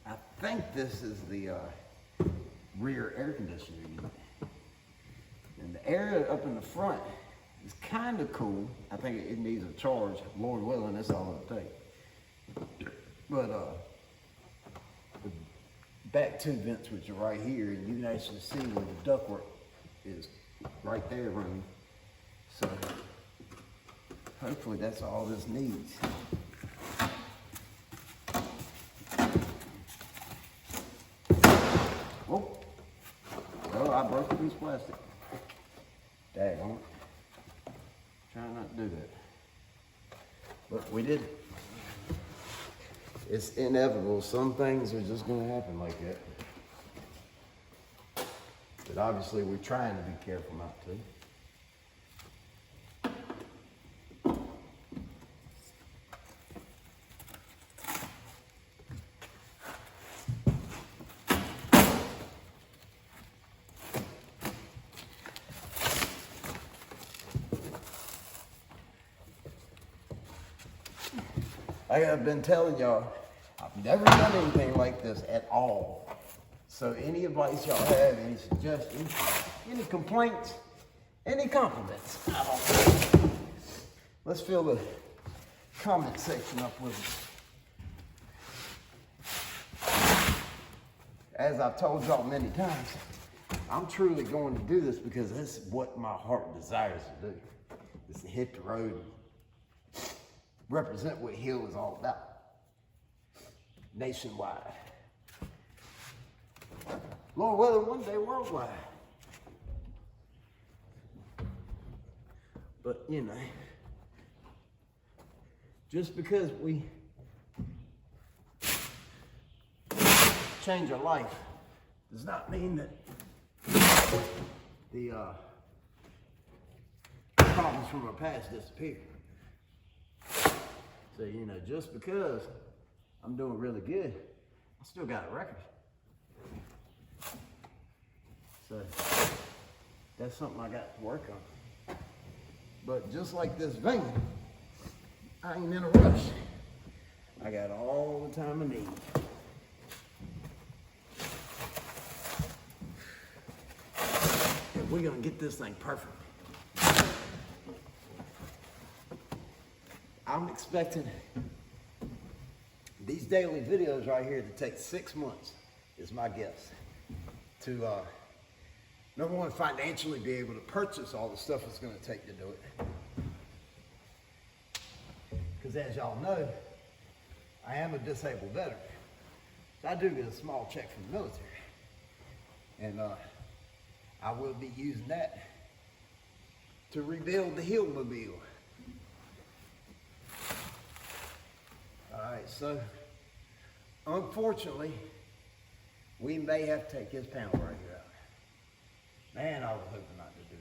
I think this is the rear air conditioner unit. And the area up in the front is kind of cool. I think it needs a charge. Lord willing, that's all it'll take. But the back two vents, which are right here, and you can actually see where the ductwork is right there running. So Hopefully that's all this needs. Oh, well, I broke a piece of plastic. Daggone it. Trying not to do that. But we did. It's inevitable. Some things are just going to happen like that. But obviously we're trying to be careful not to. Like I've been telling y'all, I've never done anything like this at all. So any advice y'all have, any suggestions, any complaints, any compliments, I don't know. Let's fill the comment section up with it. As I've told y'all many times, I'm truly going to do this because this is what my heart desires to do. Is to hit the road and represent what H.E.A.L is all about. Nationwide. Lord willing, one day worldwide. But, you know, just because we change our life does not mean that the problems from our past disappear. So, you know, just because I'm doing really good, I still got a record. So, that's something I got to work on. But just like this vein, I ain't in a rush. I got all the time I need. And we're gonna get this thing perfect. I'm expecting these daily videos right here to take 6 months, is my guess, to number one, financially be able to purchase all the stuff it's going to take to do it. Because as y'all know, I am a disabled veteran. So I do get a small check from the military. And I will be using that to rebuild the H.E.A.L Mobile. Alright, so unfortunately, we may have to take his panel right here out. Man, I was hoping not to do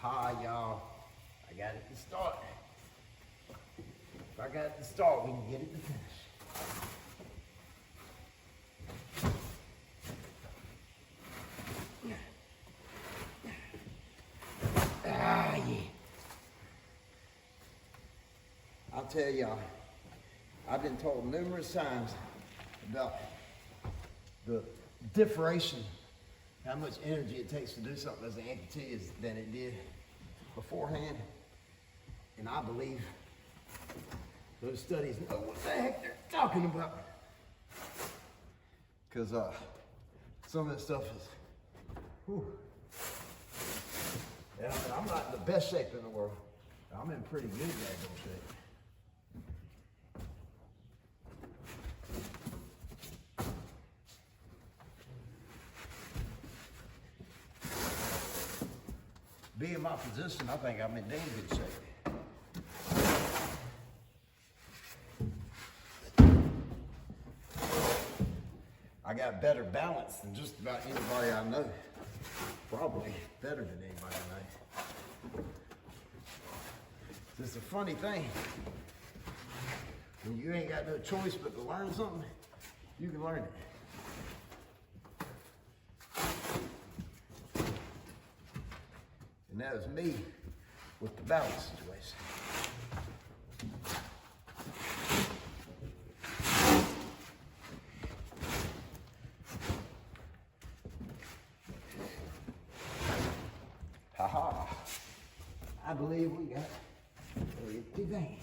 Ha, y'all. I got it to start. If I got it to start, we can get it to finish. Ah, yeah. I'll tell y'all, I've been told numerous times about the differentiation, how much energy it takes to do something as an amputee than it did beforehand. And I believe those studies know what the heck they're talking about. Because some of that stuff is, whew. Yeah, I'm not in the best shape in the world. I'm in pretty good daggone shape. Being my position, I think I'm in damn good shape. I got better balance than just about anybody I know. Probably better than anybody I know. It's a funny thing. When you ain't got no choice but to learn something, you can learn it. And that was me with the balance situation. believe we got an empty van.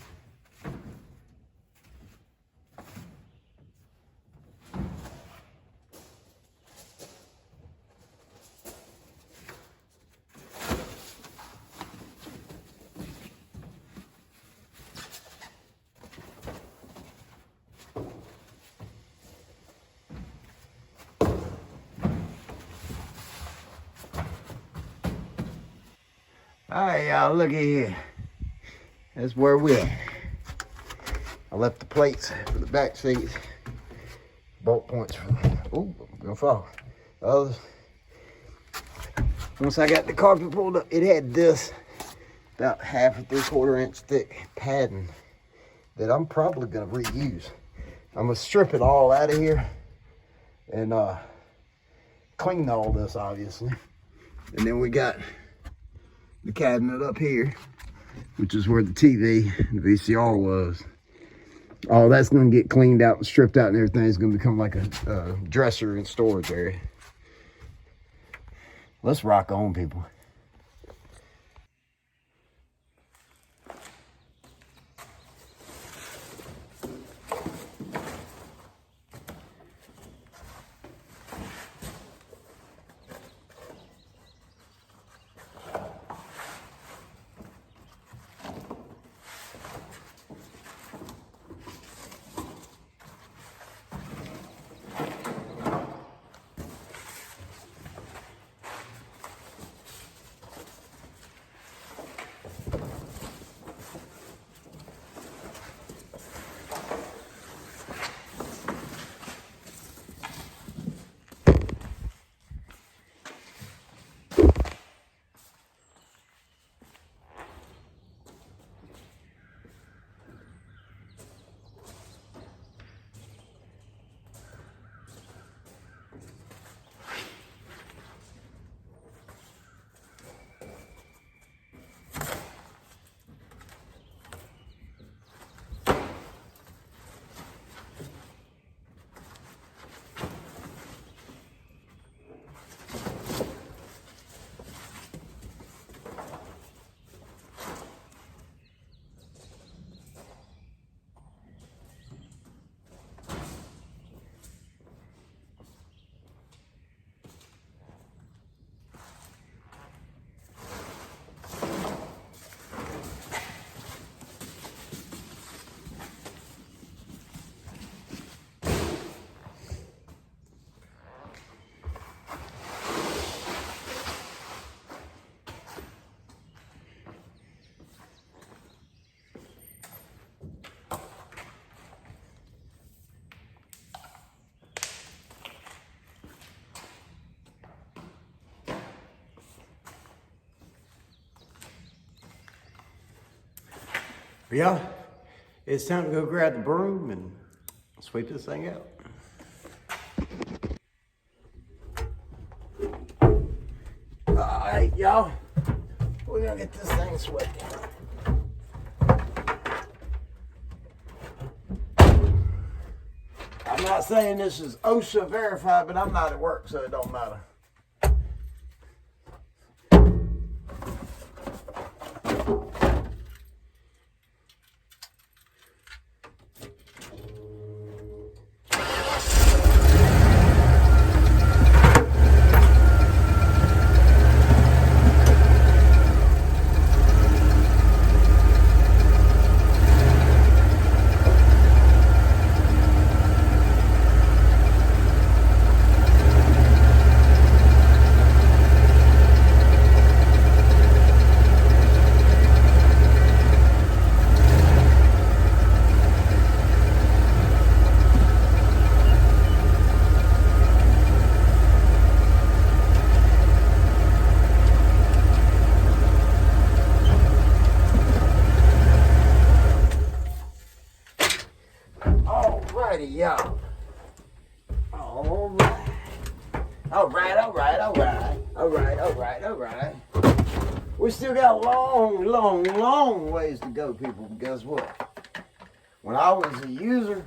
All right, y'all, look at here. That's where we're at. I left the plates for the back seat. Bolt points from, ooh, gonna fall. Once I got the carpet pulled up, it had this about 1/2 to 3/4 inch thick padding that I'm probably gonna reuse. I'm gonna strip it all out of here and clean all this, obviously. And then we got the cabinet up here, which is where the TV and the VCR was. All that's gonna get cleaned out and stripped out and everything. It's gonna become like a dresser and storage area. Let's rock on, people. Yeah, it's time to go grab the broom and sweep this thing out. All right, y'all, we're gonna get this thing swept. I'm not saying this is OSHA verified, but I'm not at work, so it don't matter. Alrighty, y'all. Alright. We still got a long ways to go, people. But guess what? When I was a user,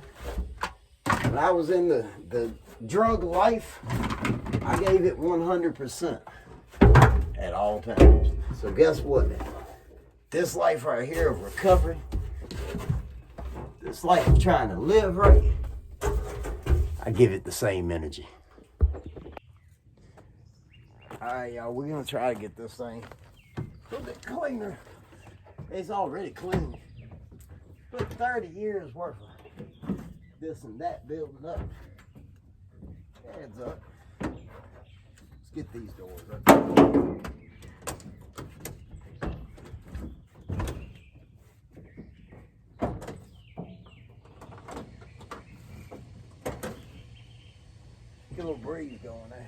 when I was in the drug life, I gave it 100% at all times. So guess what? this life right here of recovery, this life of trying to live right, I give it the same energy. Alright, y'all, we're gonna try to get this thing a little bit cleaner. It's already clean. But 30 years worth of this and that building up adds up. Let's get these doors up. Get a little breeze going there.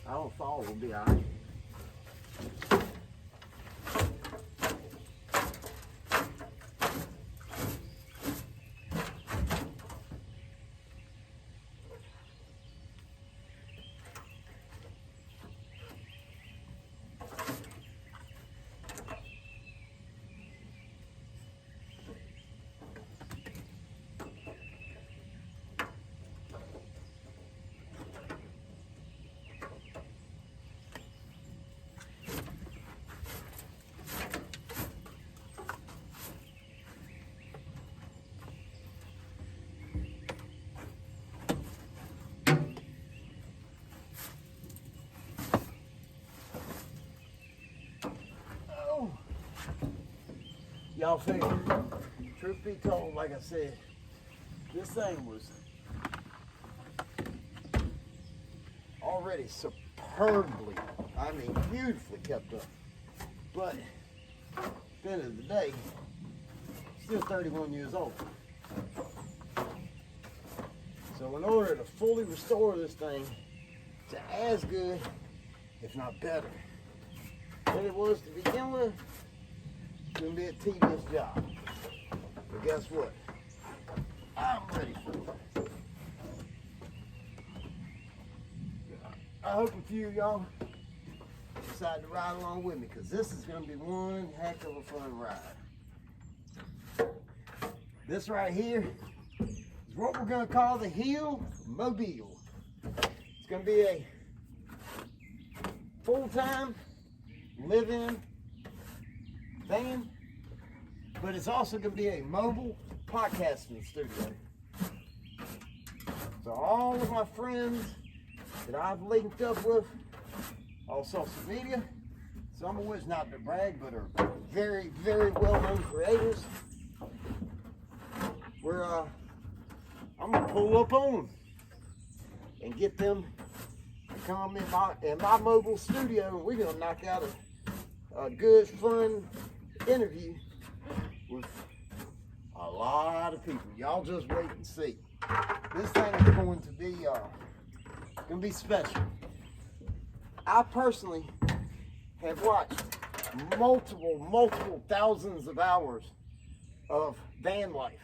I don't fall, we'll be alright. Y'all figure, truth be told, like I said, this thing was already superbly, I mean beautifully kept up. But at the end of the day, still 31 years old. So in order to fully restore this thing to as good, if not better, than it was to begin with, it's gonna be a tedious job. But guess what? I'm ready for it. I hope a few of y'all decide to ride along with me, because this is gonna be one heck of a fun ride. This right here is what we're gonna call the H.E.A.L Mobile. It's gonna be a full-time live-in van, but it's also going to be a mobile podcasting studio. So all of my friends that I've linked up with on social media, some of which, not to brag, but are very, very well-known creators, I'm going to pull up on them and get them to come in my mobile studio, and we're going to knock out a good, fun interview with a lot of people. Y'all just wait and see. This thing is going to be special. I personally have watched multiple thousands of hours of van life,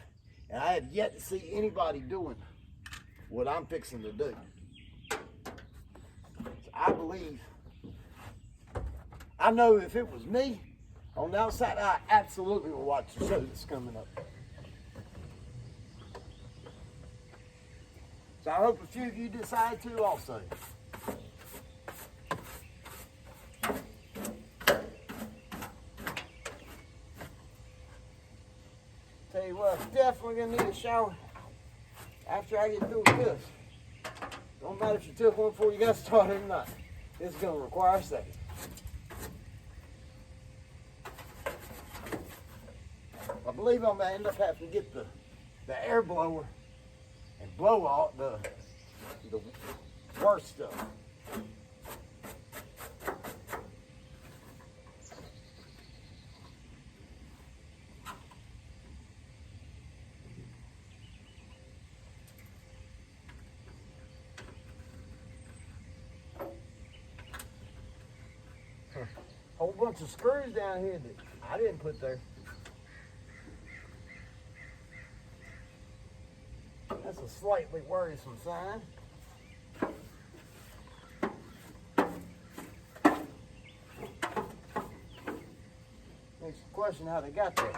and I have yet to see anybody doing what I'm fixing to do. So I know if it was me on the outside, I absolutely will watch the show that's coming up. So I hope a few of you decide to also. Tell you what, I'm definitely gonna need a shower after I get through with this. Don't matter if you took one before you got started or not. This is gonna require a second. I believe I'm gonna end up having to get the air blower and blow out the worst stuff. Whole bunch of screws down here that I didn't put there. That's a slightly worrisome sign. Makes you question how they got there.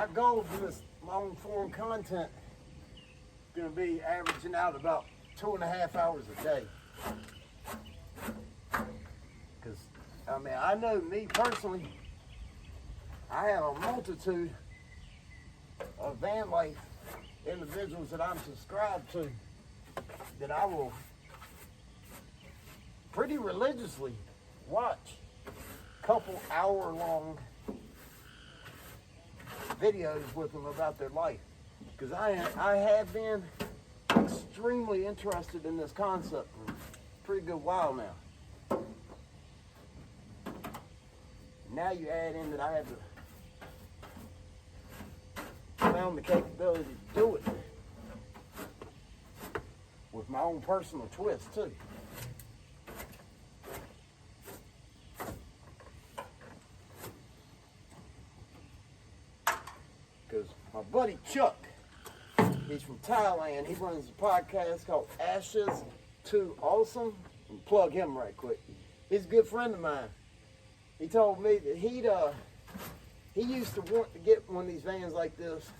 my goal for this long form content is going to be averaging out about 2.5 hours a day. Because, I mean, I know me personally, I have a multitude of van life individuals that I'm subscribed to that I will pretty religiously watch couple hour-long videos with them about their life, because I have been extremely interested in this concept for a pretty good while now. Now you add in that I have found the capability to do it with my own personal twist too. Because my buddy Chuck, he's from Thailand. He runs a podcast called Ashes to Awesome. And plug him right quick. He's a good friend of mine. He told me that he used to want to get one of these vans like this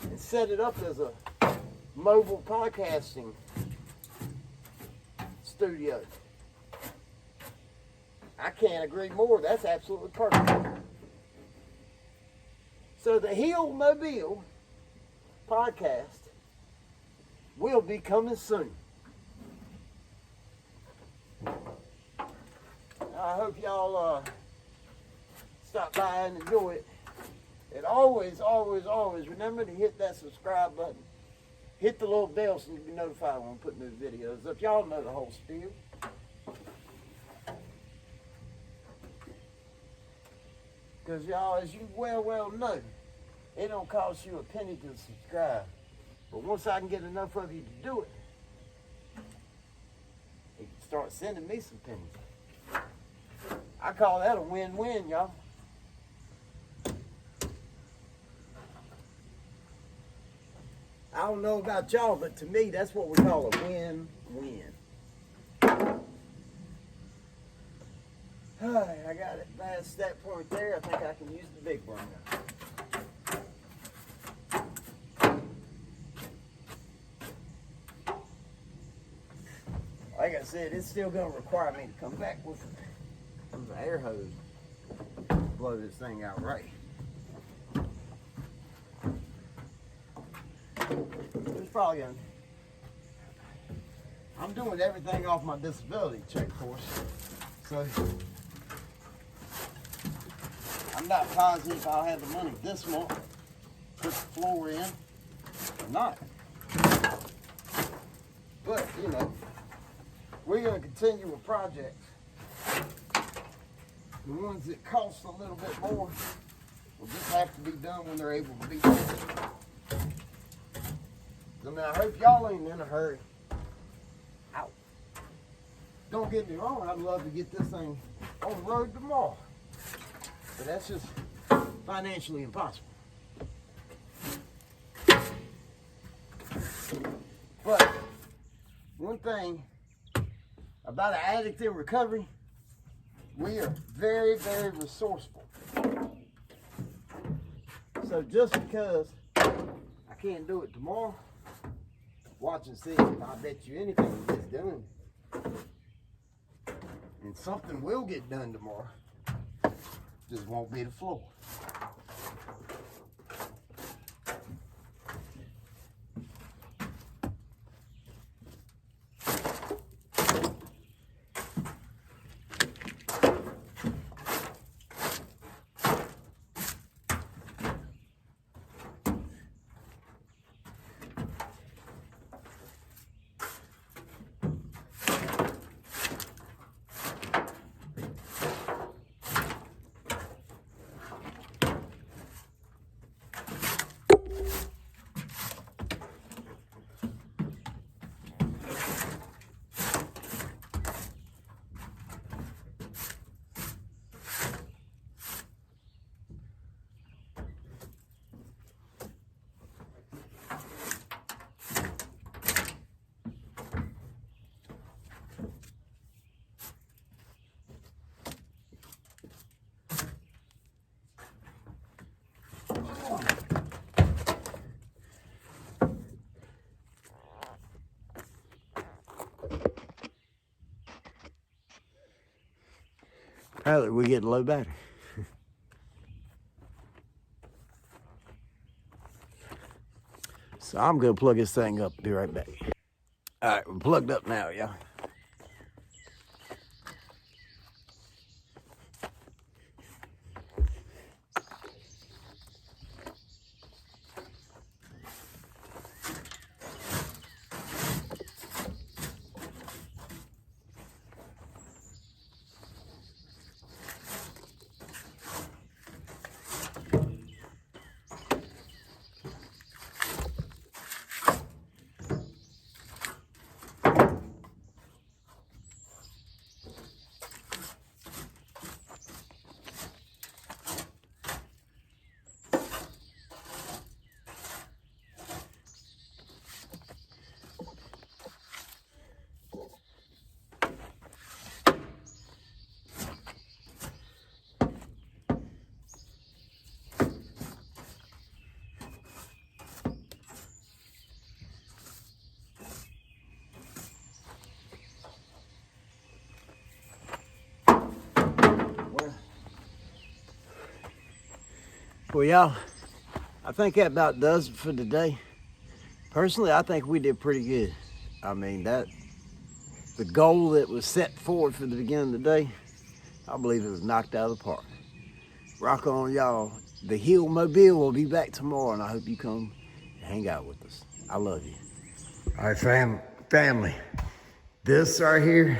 and set it up as a mobile podcasting studio. I can't agree more. That's absolutely perfect. So the H.E.A.L Mobile podcast will be coming soon. I hope y'all stop by and enjoy it. And always, always, always remember to hit that subscribe button. Hit the little bell so you can be notified when I put new videos up. Y'all know the whole spiel. Because y'all, as you well know, it don't cost you a penny to subscribe. But once I can get enough of you to do it, you can start sending me some pennies. I call that a win-win, y'all. I don't know about y'all, but to me, that's what we call a win-win. Alright, I got it past that point there. I think I can use the big one now. Like I said, it's still going to require me to come back with an air hose to blow this thing out right. It's probably going to... I'm doing everything off my disability check course, so I'm not positive I'll have the money this month to put the floor in or not. But, you know, we're going to continue with projects. The ones that cost a little bit more will just have to be done when they're able to be done. I mean, I hope y'all ain't in a hurry. Ow. Don't get me wrong, I'd love to get this thing on the road tomorrow. But that's just financially impossible. But one thing about an addict in recovery, we are very, very resourceful. So just because I can't do it tomorrow, watch and see. I bet you anything gets done. And something will get done tomorrow. Just won't be the floor. Apparently we get low battery. So I'm gonna plug this thing up, be right back. All right, we're plugged up now, y'all. Well, y'all, I think that about does it for today. Personally, I think we did pretty good. I mean, the goal that was set forward for the beginning of the day, I believe it was knocked out of the park. Rock on, y'all. The H.E.A.L Mobile will be back tomorrow, and I hope you come and hang out with us. I love you. All right, family. This right here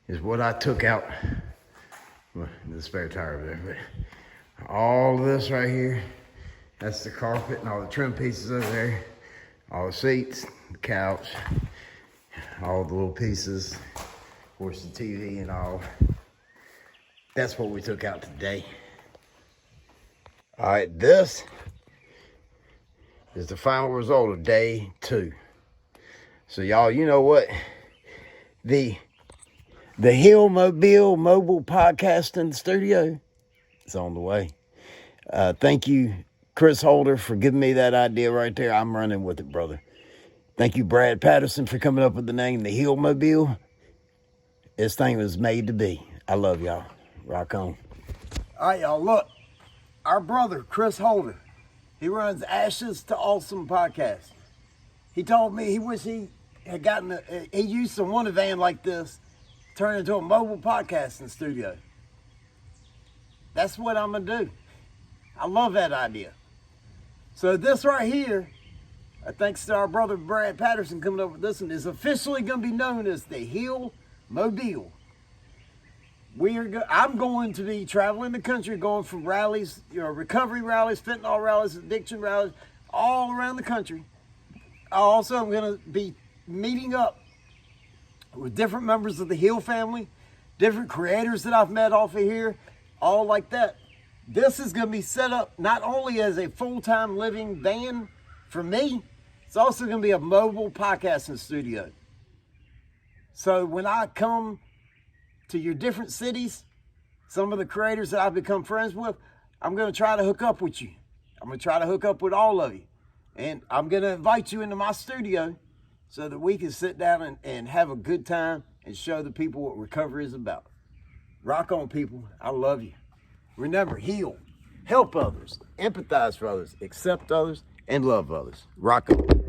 is what I took out. Well, the spare tire over there, but all this right here, that's the carpet and all the trim pieces over there, all the seats, the couch, all the little pieces, of course the TV and all. That's what we took out today. All right, this is the final result of day 2. So y'all, you know what? The H.E.A.L Mobile podcasting studio is on the way. Thank you, Chris Holder, for giving me that idea right there. I'm running with it, brother. Thank you, Brad Patterson, for coming up with the name, the H.E.A.L Mobile. This thing was made to be. I love y'all. Rock on. All right, y'all, look. Our brother, Chris Holder, he runs Ashes to Awesome podcast. He told me he wished he had he used to want a van like this, turn into a mobile podcasting studio. That's what I'm gonna do. I love that idea. So this right here, thanks to our brother Brad Patterson coming up with this one, is officially gonna be known as the H.E.A.L Mobile. I'm going to be traveling the country, going from rallies, recovery rallies, fentanyl rallies, addiction rallies, all around the country. Also, I'm going to be meeting up with different members of the H.E.A.L family, different creators that I've met off of here, all like that. This is going to be set up not only as a full-time living van for me, it's also going to be a mobile podcasting studio. So when I come to your different cities, some of the creators that I've become friends with, I'm going to try to hook up with you. I'm going to try to hook up with all of you. And I'm going to invite you into my studio so that we can sit down and have a good time and show the people what recovery is about. Rock on, people. I love you. Remember, heal, help others, empathize for others, accept others, and love others. Rock on.